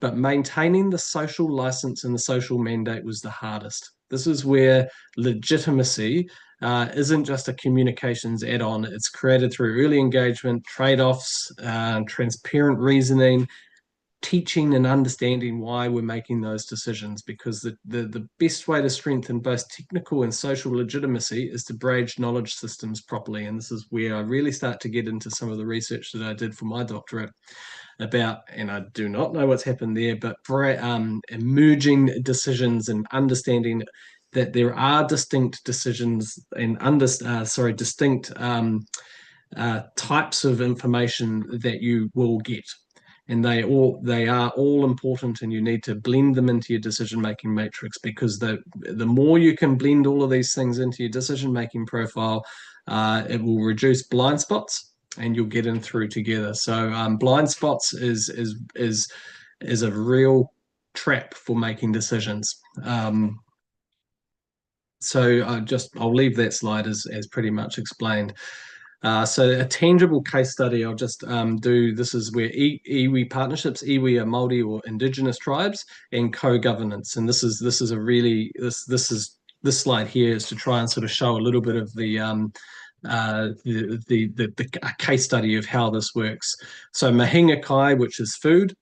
But maintaining the social license and the social mandate was the hardest. This is where legitimacy isn't just a communications add-on. It's created through early engagement, trade-offs, transparent reasoning, teaching and understanding why we're making those decisions, because the best way to strengthen both technical and social legitimacy is to bridge knowledge systems properly. And this is where I really start to get into some of the research that I did for my doctorate about, and I do not know what's happened there, but emerging decisions and understanding that there are distinct decisions and distinct types of information that you will get. And they are all important, and you need to blend them into your decision-making matrix, because the more you can blend all of these things into your decision-making profile, it will reduce blind spots and you'll get in through together. So blind spots is a real trap for making decisions. So I'll leave that slide as pretty much explained. So a tangible case study I'll just do. This is where iwi partnerships. Iwi are Māori or Indigenous tribes, and co-governance. And this slide here is to try and sort of show a little bit of the case study of how this works. So mahinga kai, which is food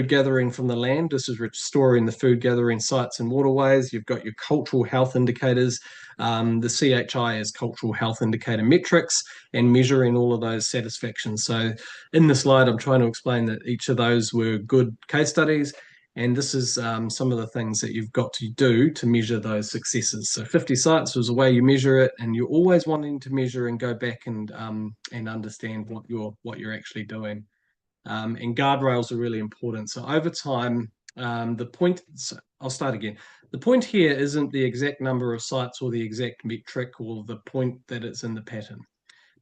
gathering from the land. This is restoring the food gathering sites and waterways. You've got your cultural health indicators. The CHI is cultural health indicator metrics, and measuring all of those satisfactions. So in the slide, I'm trying to explain that each of those were good case studies, And this is some of the things that you've got to do to measure those successes. So 50 sites was the way you measure it, and you're always wanting to measure and go back and understand what you're actually doing. And guardrails are really important. So over time, the point, I'll start again. The point here isn't the exact number of sites or the exact metric or the point that it's in the pattern.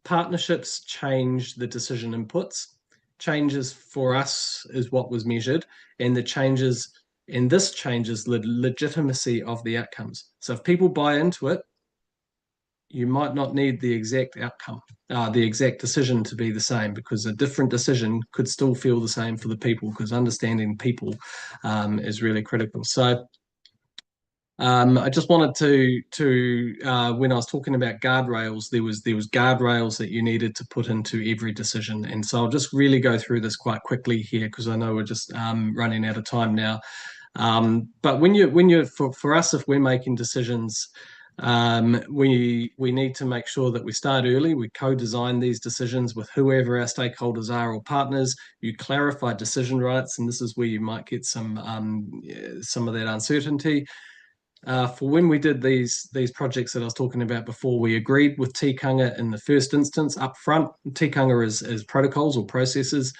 Partnerships change the decision inputs. Changes for us is what was measured, and this changes the legitimacy of the outcomes. So if people buy into it, you might not need the exact outcome, the exact decision to be the same, because a different decision could still feel the same for the people, because understanding people is really critical. So I just wanted to when I was talking about guardrails, there was guardrails that you needed to put into every decision, and so I'll just really go through this quite quickly here, because I know we're just running out of time now. But for us, if we're making decisions, we need to make sure that we start early. We co-design these decisions with whoever our stakeholders are or partners. You clarify decision rights, and this is where you might get some of that uncertainty. For when we did these projects that I was talking about before, we agreed with tikanga in the first instance up front. Tikanga is protocols or processes.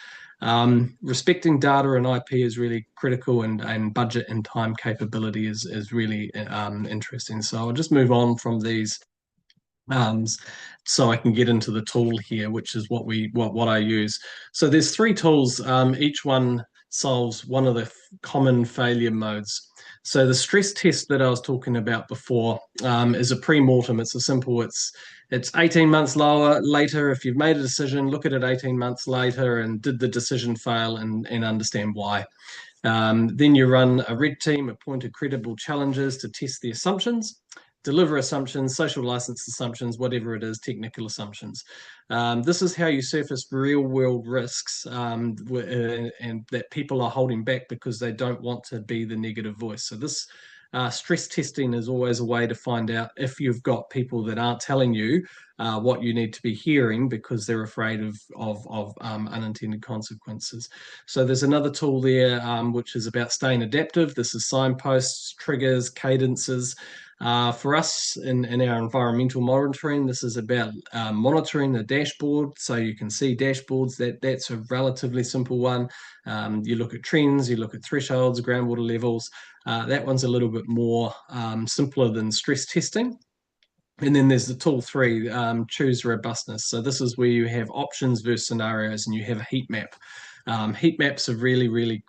Respecting data and IP is really critical, and budget and time capability is really interesting. So I'll just move on from these so I can get into the tool here, which is what I use. So there's 3 tools. Each one solves one of the common failure modes. So the stress test that I was talking about before is a pre-mortem. It's a simple, it's 18 months later. If you've made a decision, look at it 18 months later, and did the decision fail, and understand why. Then you run a red team, appointed credible challengers to test the assumptions, deliver assumptions, social license assumptions, whatever it is, technical assumptions. This is how you surface real world risks and that people are holding back because they don't want to be the negative voice. So this stress testing is always a way to find out if you've got people that aren't telling you what you need to be hearing because they're afraid of unintended consequences. So there's another tool there which is about staying adaptive. This is signposts, triggers, cadences. For us in our environmental monitoring, this is about monitoring the dashboard, so you can see dashboards. That's a relatively simple one. You look at trends, you look at thresholds, groundwater levels. That one's a little bit more simpler than stress testing. And then there's the tool 3, choose robustness. So this is where you have options versus scenarios, and you have a heat map. Heat maps are really, really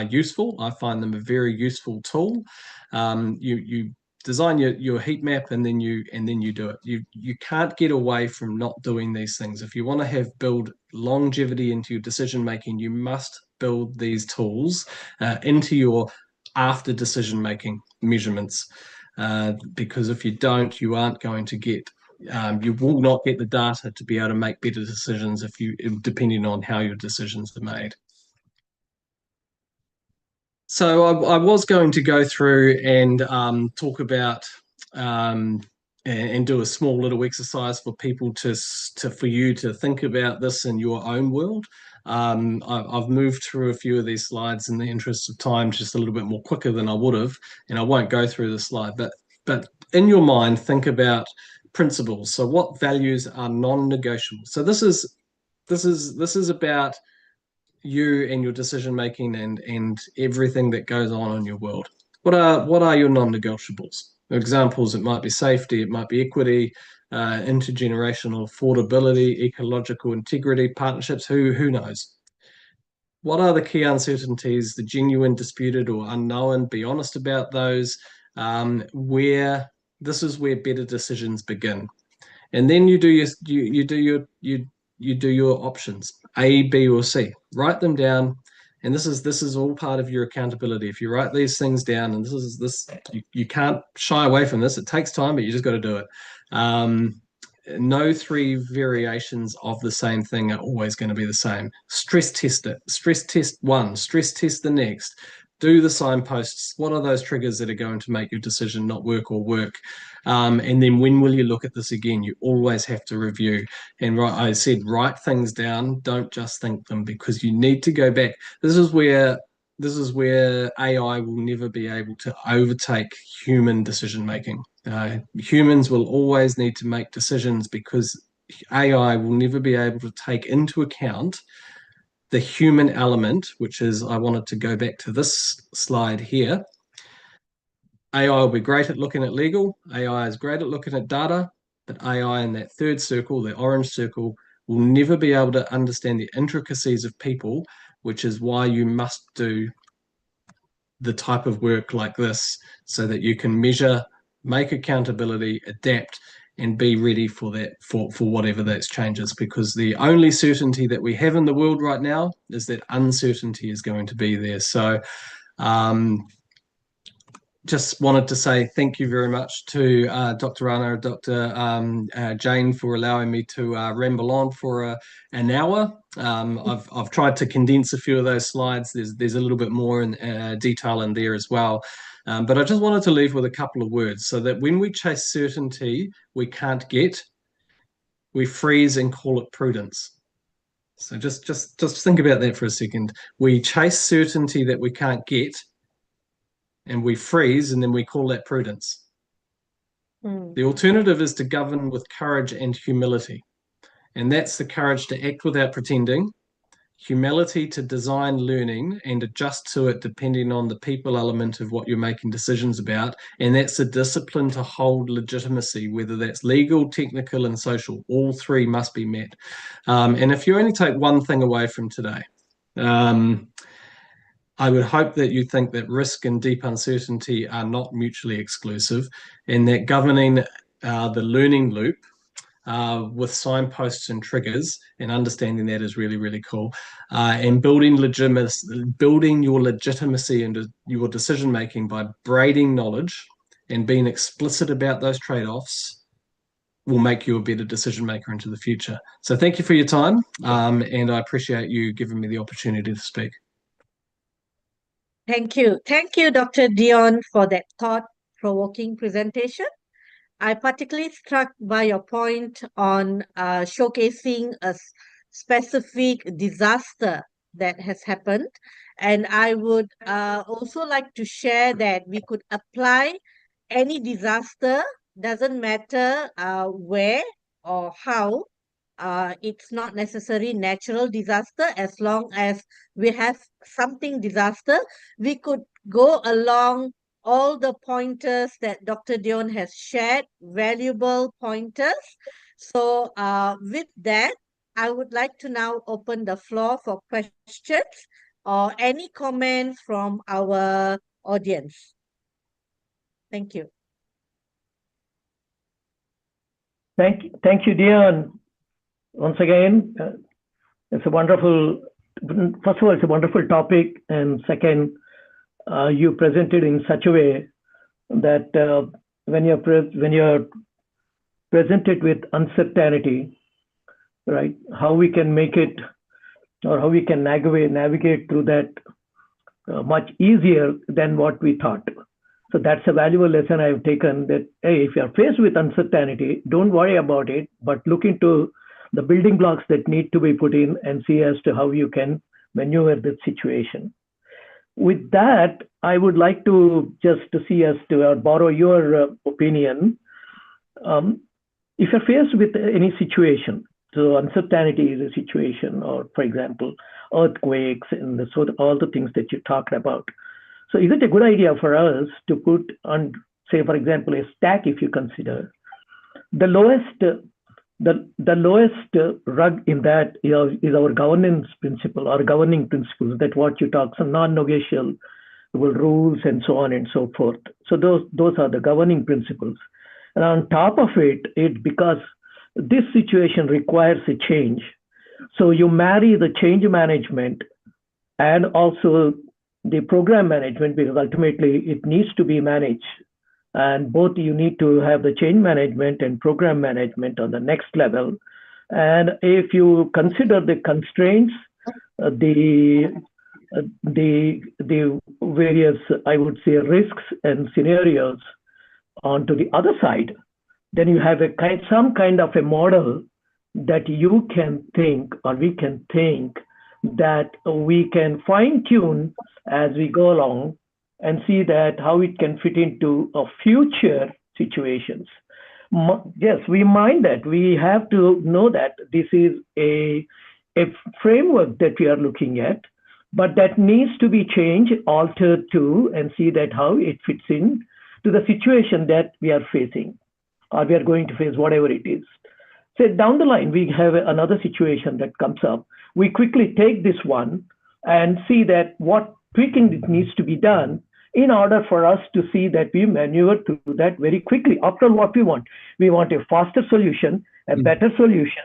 useful. I find them a very useful tool. You design your heat map, and then you do it. You can't get away from not doing these things. If you want to build longevity into your decision making, you must build these tools into your after decision making measurements. Because if you don't, you aren't going to get, you will not get the data to be able to make better decisions depending on how your decisions are made. So I was going to go through and talk about and do a small little exercise for people for you to think about this in your own world. I've moved through a few of these slides in the interest of time, just a little bit more quicker than I would have, and I won't go through the slide, but in your mind, think about principles. So what values are non-negotiable? So this is about you and your decision making and everything that goes on in your world. What are your non-negotiables? Examples: it might be safety, it might be equity, intergenerational affordability, ecological integrity, partnerships. Who knows? What are the key uncertainties, the genuine, disputed, or unknown? Be honest about those. This is where better decisions begin. And then you do your options, A, B, or C. Write them down, and this is all part of your accountability. If you write these things down, and you can't shy away from this. It takes time, but you just got to do it. No 3 variations of the same thing are always going to be the same. Stress test it. Stress test 1. Stress test the next. Do the signposts. What are those triggers that are going to make your decision not work or work? And then when will you look at this again? You always have to review. And I said, write things down. Don't just think them, because you need to go back. This is where this is where AI will never be able to overtake human decision making. Humans will always need to make decisions because AI will never be able to take into account the human element, which is, I wanted to go back to this slide here. AI will be great at looking at legal, AI is great at looking at data, but AI in that third circle, the orange circle, will never be able to understand the intricacies of people, which is why you must do the type of work like this so that you can measure, make accountability, adapt, and be ready for that, for whatever those changes. Because the only certainty that we have in the world right now is that uncertainty is going to be there. So just wanted to say thank you very much to Dr. Rana, Dr. Jane, for allowing me to ramble on for an hour. I've tried to condense a few of those slides. There's a little bit more in detail in there as well. But I just wanted to leave with a couple of words so that when we chase certainty we can't get, we freeze and call it prudence. So just think about that for a second. We chase certainty that we can't get, and we freeze, and then we call that prudence. The alternative is to govern with courage and humility. And that's the courage to act without pretending, humility to design learning and adjust to it depending on the people element of what you're making decisions about. And that's the discipline to hold legitimacy, whether that's legal, technical, and social. All three must be met. And if you only take one thing away from today, I would hope that you think that risk and deep uncertainty are not mutually exclusive, and that governing the learning loop with signposts and triggers and understanding that is really, really cool. And building your legitimacy into your decision-making by braiding knowledge and being explicit about those trade-offs will make you a better decision maker into the future. So thank you for your time, and I appreciate you giving me the opportunity to speak. Thank you. Thank you, Dr. Dion, for that thought-provoking presentation. I particularly struck by your point on showcasing a specific disaster that has happened. And I would also like to share that we could apply any disaster, doesn't matter where or how. It's not necessarily natural disaster. As long as we have something disaster, we could go along all the pointers that Dr. Dion has shared, valuable pointers. So with that, I would like to now open the floor for questions or any comments from our audience. Thank you. Thank you, Dion. Once again, it's a wonderful, first of all, it's a wonderful topic. And second, you presented in such a way that when you're presented with uncertainty, right, how we can make it or how we can navigate through that much easier than what we thought. So that's a valuable lesson I've taken, that, hey, if you're faced with uncertainty, don't worry about it, but look into the building blocks that need to be put in and see as to how you can maneuver the situation. With that, I would like to just to see as to borrow your opinion. If you're faced with any situation, so uncertainty is a situation, or for example, earthquakes and all the things that you talked about. So is it a good idea for us to put on, say, for example, a stack, if you consider the lowest rug in that is our governance principle, or governing principles, that what you talk, some non-negotiable rules and so on and so forth. So those are the governing principles. And on top of it, because this situation requires a change, so you marry the change management and also the program management, because ultimately it needs to be managed. And both you need to have the change management and program management on the next level. And if you consider the constraints, the various, I would say, risks and scenarios onto the other side, then you have some kind of a model that you can think, or we can think, that we can fine tune as we go along and see that how it can fit into future situations. Yes, we mind that. We have to know that this is a framework that we are looking at, but that needs to be changed, altered too, and see that how it fits in to the situation that we are facing or we are going to face, whatever it is. So down the line, we have another situation that comes up. We quickly take this one and see that what tweaking it needs to be done in order for us to see that we maneuver through that very quickly. After what we want a faster solution, a better solution,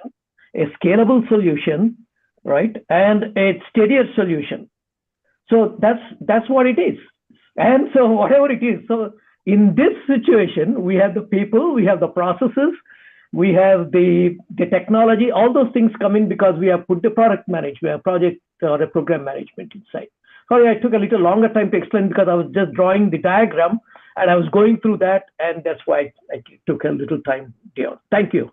a scalable solution, right, and a steadier solution. So that's what it is. And so whatever it is, so in this situation, we have the people, we have the processes, we have the technology, all those things come in because we have put the product management, project or a program management inside. Sorry, I took a little longer time to explain because I was just drawing the diagram and I was going through that, and that's why I took a little time, Dion. Thank you.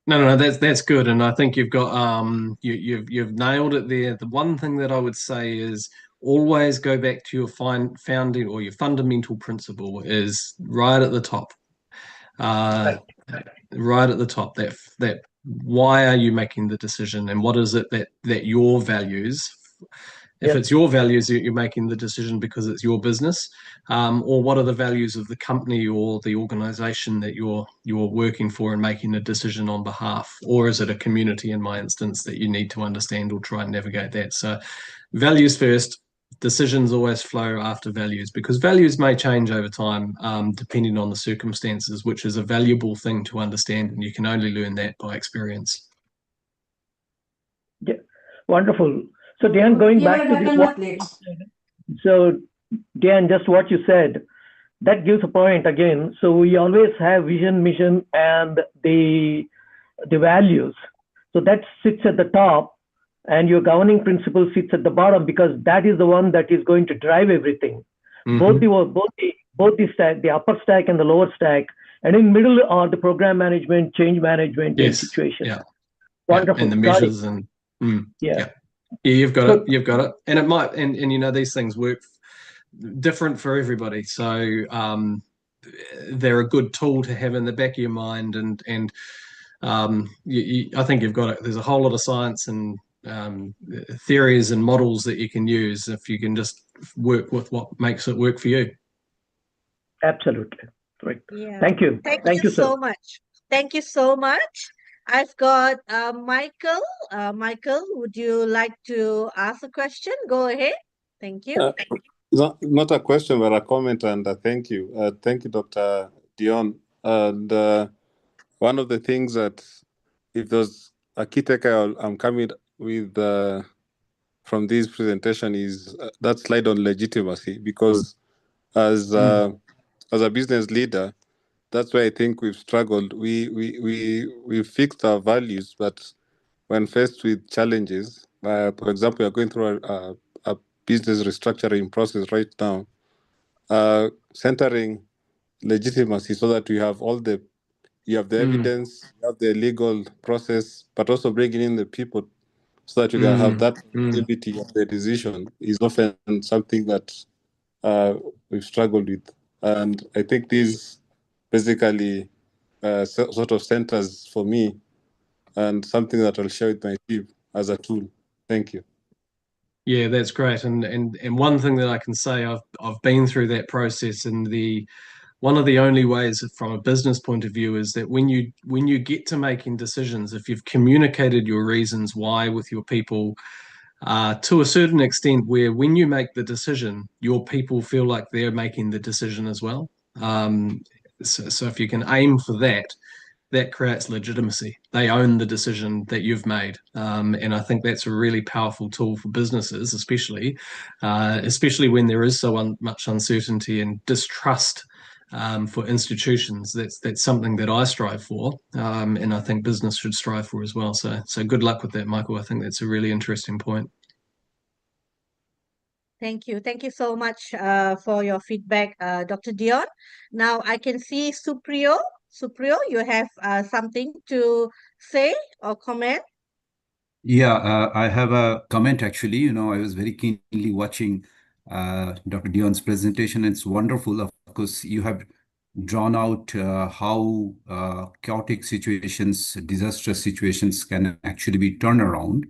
No, that's good, and I think you've got you've nailed it there. The one thing that I would say is always go back to your founding or your fundamental principle is right at the top. Right at the top. That why are you making the decision, and what is it that your values? If it's your values, you're making the decision because it's your business, or what are the values of the company or the organization that you're working for and making a decision on behalf, or is it a community in my instance that you need to understand or try and navigate that? So values first, decisions always flow after values, because values may change over time depending on the circumstances, which is a valuable thing to understand, and you can only learn that by experience. Yeah, wonderful. So Dan, going back to this, so Dan, just what you said, that gives a point again. So we always have vision, mission, and the values. So that sits at the top, and your governing principle sits at the bottom, because that is the one that is going to drive everything. Both the stack, the upper stack and the lower stack, and in middle are the program management, change management, and situation. Yeah. Wonderful. And the measures and yeah, you've got it. And it might, and you know, these things work different for everybody. So they're a good tool to have in the back of your mind, and I think you've got it. There's a whole lot of science and theories and models that you can use if you can just work with what makes it work for you. Absolutely. Right. Yeah. Thank you. Thank you so much. Thank you so much. I've got Michael. Michael, would you like to ask a question? Go ahead. Thank you. Not a question, but a comment, and thank you. Thank you, Dr. Dion. And one of the things that, if there's a key takeaway I'm coming with from this presentation is that slide on legitimacy, because as a business leader, that's where I think we've struggled. We fixed our values, but when faced with challenges, for example, we're going through a business restructuring process right now, centering legitimacy so that you have you have the evidence, you have the legal process, but also bringing in the people so that you can have that ability of the decision is often something that we've struggled with. And I think this basically sort of centers for me, and something that I'll share with my team as a tool. Thank you. Yeah, that's great. And one thing that I can say, I've been through that process, and one of the only ways from a business point of view is that when you get to making decisions, if you've communicated your reasons why with your people to a certain extent, where when you make the decision, your people feel like they're making the decision as well. So if you can aim for that, that creates legitimacy. They own the decision that you've made. And I think that's a really powerful tool for businesses, especially when there is so much uncertainty and distrust for institutions. That's something that I strive for, and I think business should strive for as well. So good luck with that, Michael. I think that's a really interesting point. Thank you. Thank you so much for your feedback, Dr. Dion. Now I can see Supriyo. Supriyo, you have something to say or comment? Yeah, I have a comment actually. You know, I was very keenly watching Dr. Dion's presentation. It's wonderful. Of course, you have drawn out how chaotic situations, disastrous situations can actually be turned around.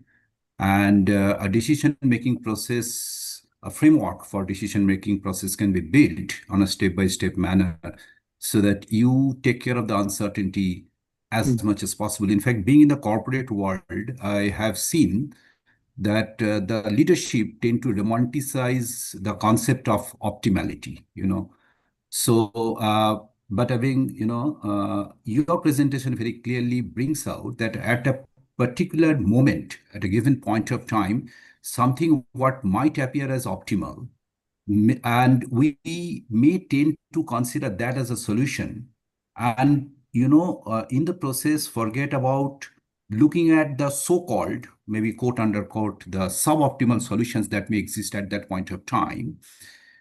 And a decision-making process, a framework for decision-making process can be built on a step-by-step manner so that you take care of the uncertainty as much as possible. In fact, being in the corporate world, I have seen that the leadership tend to romanticize the concept of optimality, you know. So, but having, your presentation very clearly brings out that at a particular moment, at a given point of time, something what might appear as optimal, and we may tend to consider that as a solution. And, in the process, forget about looking at the so-called, maybe quote unquote, the suboptimal solutions that may exist at that point of time.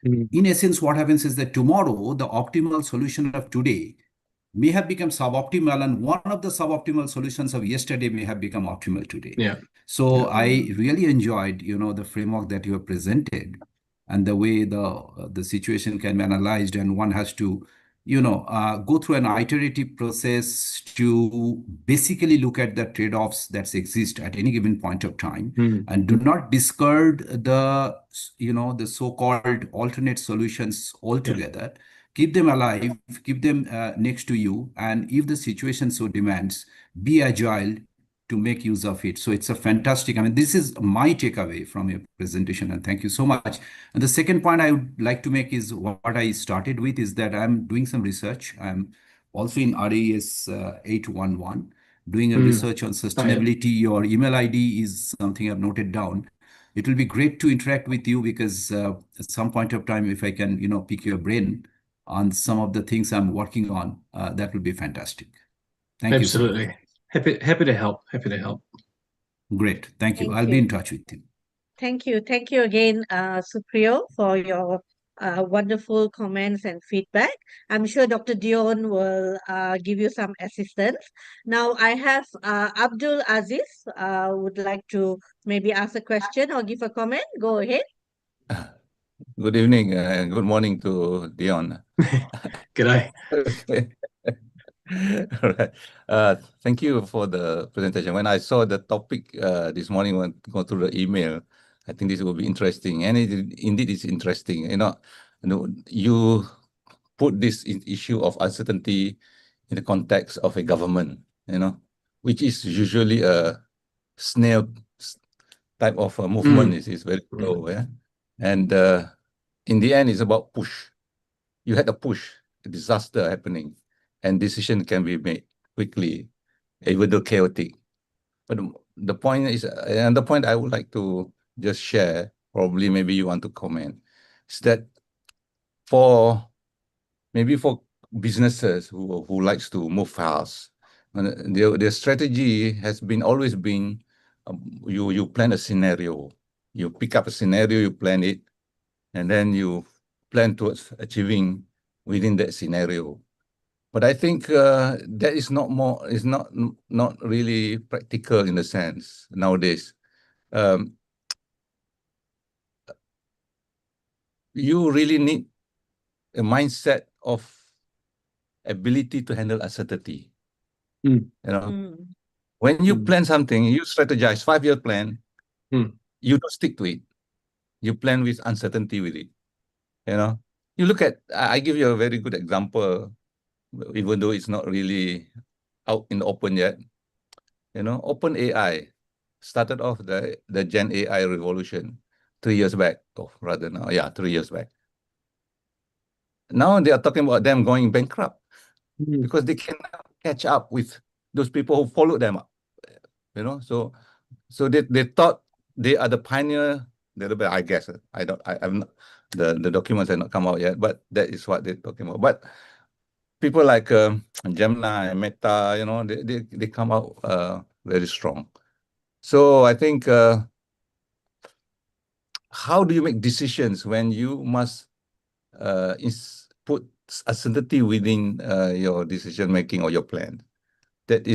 In essence, what happens is that tomorrow, the optimal solution of today may have become suboptimal, and one of the suboptimal solutions of yesterday may have become optimal today. Yeah. So I really enjoyed, the framework that you have presented and the way the situation can be analyzed, and one has to, go through an iterative process to basically look at the trade-offs that exist at any given point of time, and do not discard the so-called alternate solutions altogether. Keep them alive, keep them next to you, and if the situation so demands, be agile to make use of it. So it's a fantastic, I mean, this is my takeaway from your presentation, and thank you so much. And the second point I would like to make is what I started with is that I'm doing some research. I'm also in RAS 811, doing a research on sustainability. Your email ID is something I've noted down. It will be great to interact with you because at some point of time, if I can, pick your brain on some of the things I'm working on, that would be fantastic. Thank you, sir. Absolutely. Happy to help. Happy to help. Great. Thank you. Thank I'll be you. in touch with you. Thank you. Thank you again, Supriyo, for your wonderful comments and feedback. I'm sure Dr. Dion will give you some assistance. Now, I have Abdul Aziz would like to maybe ask a question or give a comment. Go ahead. Good evening and good morning to Dion. G'day. Okay. All right. Thank you for the presentation. When I saw the topic this morning, when go through the email, I think this will be interesting, and indeed it's interesting. You put this issue of uncertainty in the context of a government, which is usually a snail type of a movement. Is very slow, yeah. And in the end, it's about push. You had a push, a disaster happening, and decision can be made quickly, even though chaotic. But the point is, and the point I would like to just share, probably maybe you want to comment, is that for businesses who likes to move fast, their strategy has always been, you plan a scenario, you pick up a scenario, you plan it, and then you plan towards achieving within that scenario. But I think that is not really practical in a sense nowadays. You really need a mindset of ability to handle uncertainty. When you plan something, you strategize 5-year plan, you don't stick to it. You plan with uncertainty with it. You look at, I give you a very good example, even though it's not really out in the open yet. OpenAI started off the Gen AI revolution 3 years back, or rather now, 3 years back. Now they are talking about them going bankrupt because they cannot catch up with those people who followed them up. So they thought they are the pioneer. I guess I'm not, the documents have not come out yet, but that is what they're talking about. But people like Gemini, Meta, they come out very strong. So I think how do you make decisions when you must put uncertainty within your decision making or your plan? That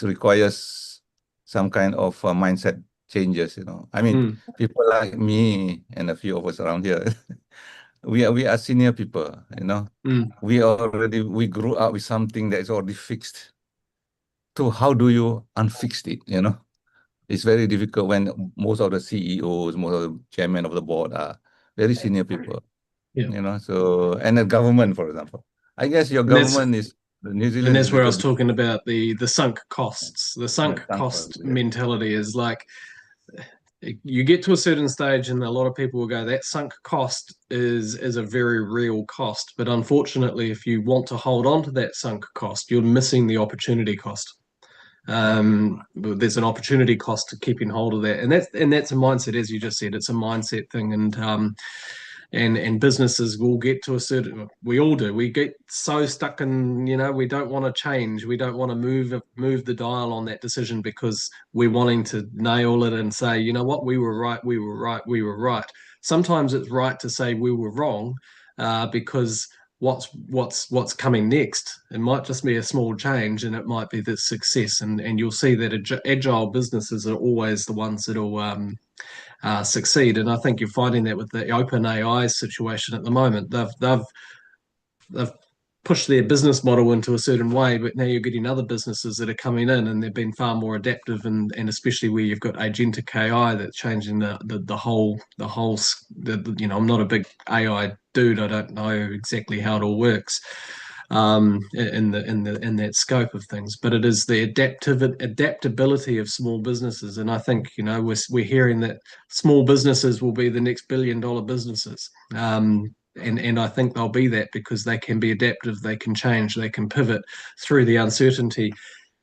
requires some kind of mindset changes, I mean, people like me and a few of us around here, we are senior people, we grew up with something that is already fixed. So how do you unfix it, It's very difficult when most of the CEOs, most of the chairmen of the board are very senior people, so, and the government, for example. I guess your government is, New Zealand And is that's where I was bit, talking about the sunk costs. The sunk sunk cost costs, mentality is like, you get to a certain stage and a lot of people will go, that sunk cost is a very real cost. But unfortunately, if you want to hold on to that sunk cost, you're missing the opportunity cost. There's an opportunity cost to keeping hold of that, and that's a mindset, as you just said. It's a mindset thing, and businesses will get to a certain, we all do, we get so stuck in, we don't want to change, we don't want to move the dial on that decision because we're wanting to nail it and say, you know what, we were right, we were right, we were right. Sometimes it's right to say we were wrong, because what's coming next, it might just be a small change and it might be the success, and you'll see that agile businesses are always the ones that'll succeed. And I think you're finding that with the open AI situation at the moment. They've pushed their business model into a certain way, but now you're getting other businesses that are coming in and they've been far more adaptive, and especially where you've got agentic AI that's changing the whole I'm not a big AI dude. I don't know exactly how it all works in that scope of things, but it is the adaptability of small businesses. And I think we're hearing that small businesses will be the next billion-dollar businesses, and I think they'll be that because they can be adaptive, they can change, they can pivot through the uncertainty,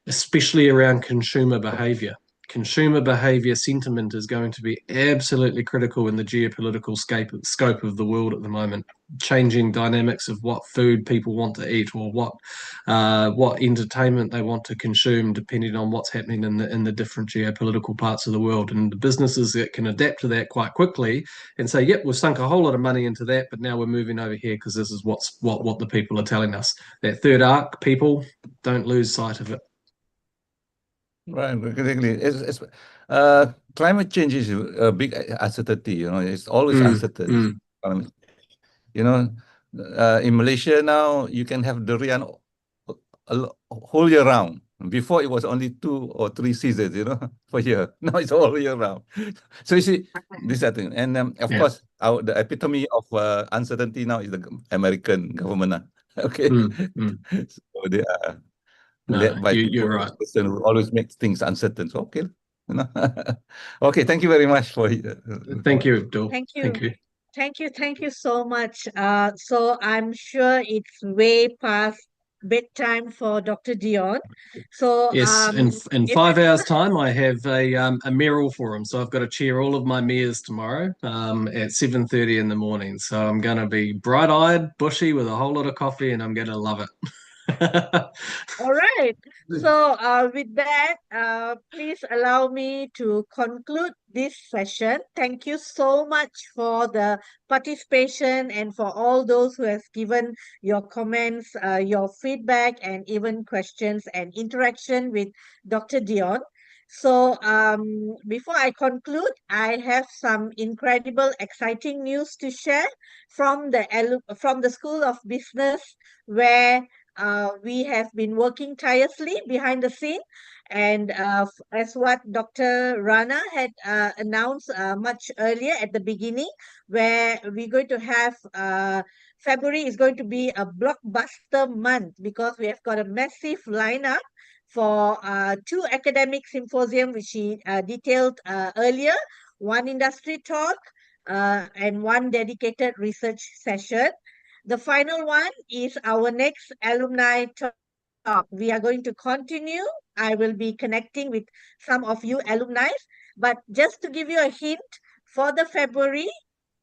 especially around consumer behavior. Consumer behavior sentiment is going to be absolutely critical in the geopolitical scope of the world at the moment. Changing dynamics of what food people want to eat, or what entertainment they want to consume, depending on what's happening in the different geopolitical parts of the world. And the businesses that can adapt to that quite quickly and say, "Yep, we've sunk a whole lot of money into that, but now we're moving over here because this is what the people are telling us." That third arc, people, don't lose sight of it. Right, exactly. Climate change is a big uncertainty. It's always uncertain. In Malaysia now, you can have durian whole year round. Before it was only 2 or 3 seasons, per year. Now it's all year round. So you see, this thing, and of course, the epitome of uncertainty now is the American government. Okay, so they are led by people, you're right. person who always makes things uncertain. So okay, okay. Thank you very much for. Thank you, Abdul. Thank you. Thank you. Thank you so much. So I'm sure it's way past bedtime for Dr. Dion. So Yes, in 5 hours' time, I have a mural for him. So I've got to chair all of my mayors tomorrow at 7:30 in the morning. So I'm going to be bright-eyed, bushy, with a whole lot of coffee, and I'm going to love it. all right. So with that, please allow me to conclude this session. Thank you so much for the participation and for all those who have given your comments, your feedback, and even questions and interaction with Dr. Dion. So before I conclude, I have some incredible, exciting news to share from the School of Business, where we have been working tirelessly behind the scene, and as what Dr. Rana had announced much earlier at the beginning, where we're going to have February is going to be a blockbuster month because we have got a massive lineup for 2 academic symposium, which he detailed earlier, 1 industry talk, and 1 dedicated research session. The final one is our next alumni talk. We are going to continue. I will be connecting with some of you alumni, but just to give you a hint, for the February,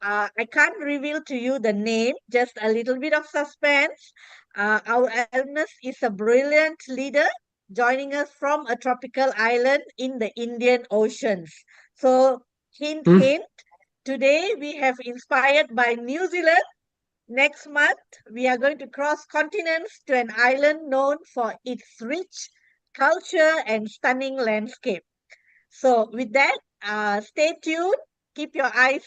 I can't reveal to you the name, just a little bit of suspense. Our alumnus is a brilliant leader joining us from a tropical island in the Indian Oceans. So, hint, hint, today we have inspired by New Zealand. Next month, we are going to cross continents to an island known for its rich culture and stunning landscape. So with that, stay tuned. Keep your eyes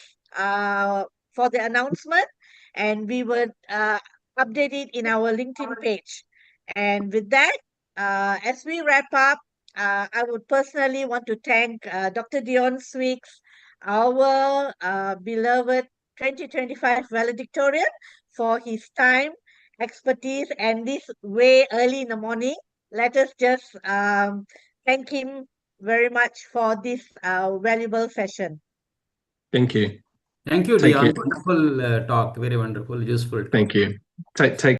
for the announcement, and we will update it in our LinkedIn page. And with that, as we wrap up, I would personally want to thank Dr. Dion Swicks, our beloved 2025 valedictorian, for his time, expertise, and this way early in the morning. Let us just thank him very much for this valuable session. Thank you. Thank you, Thank Dion. you. Wonderful talk. Very wonderful, useful talk. Thank you. Take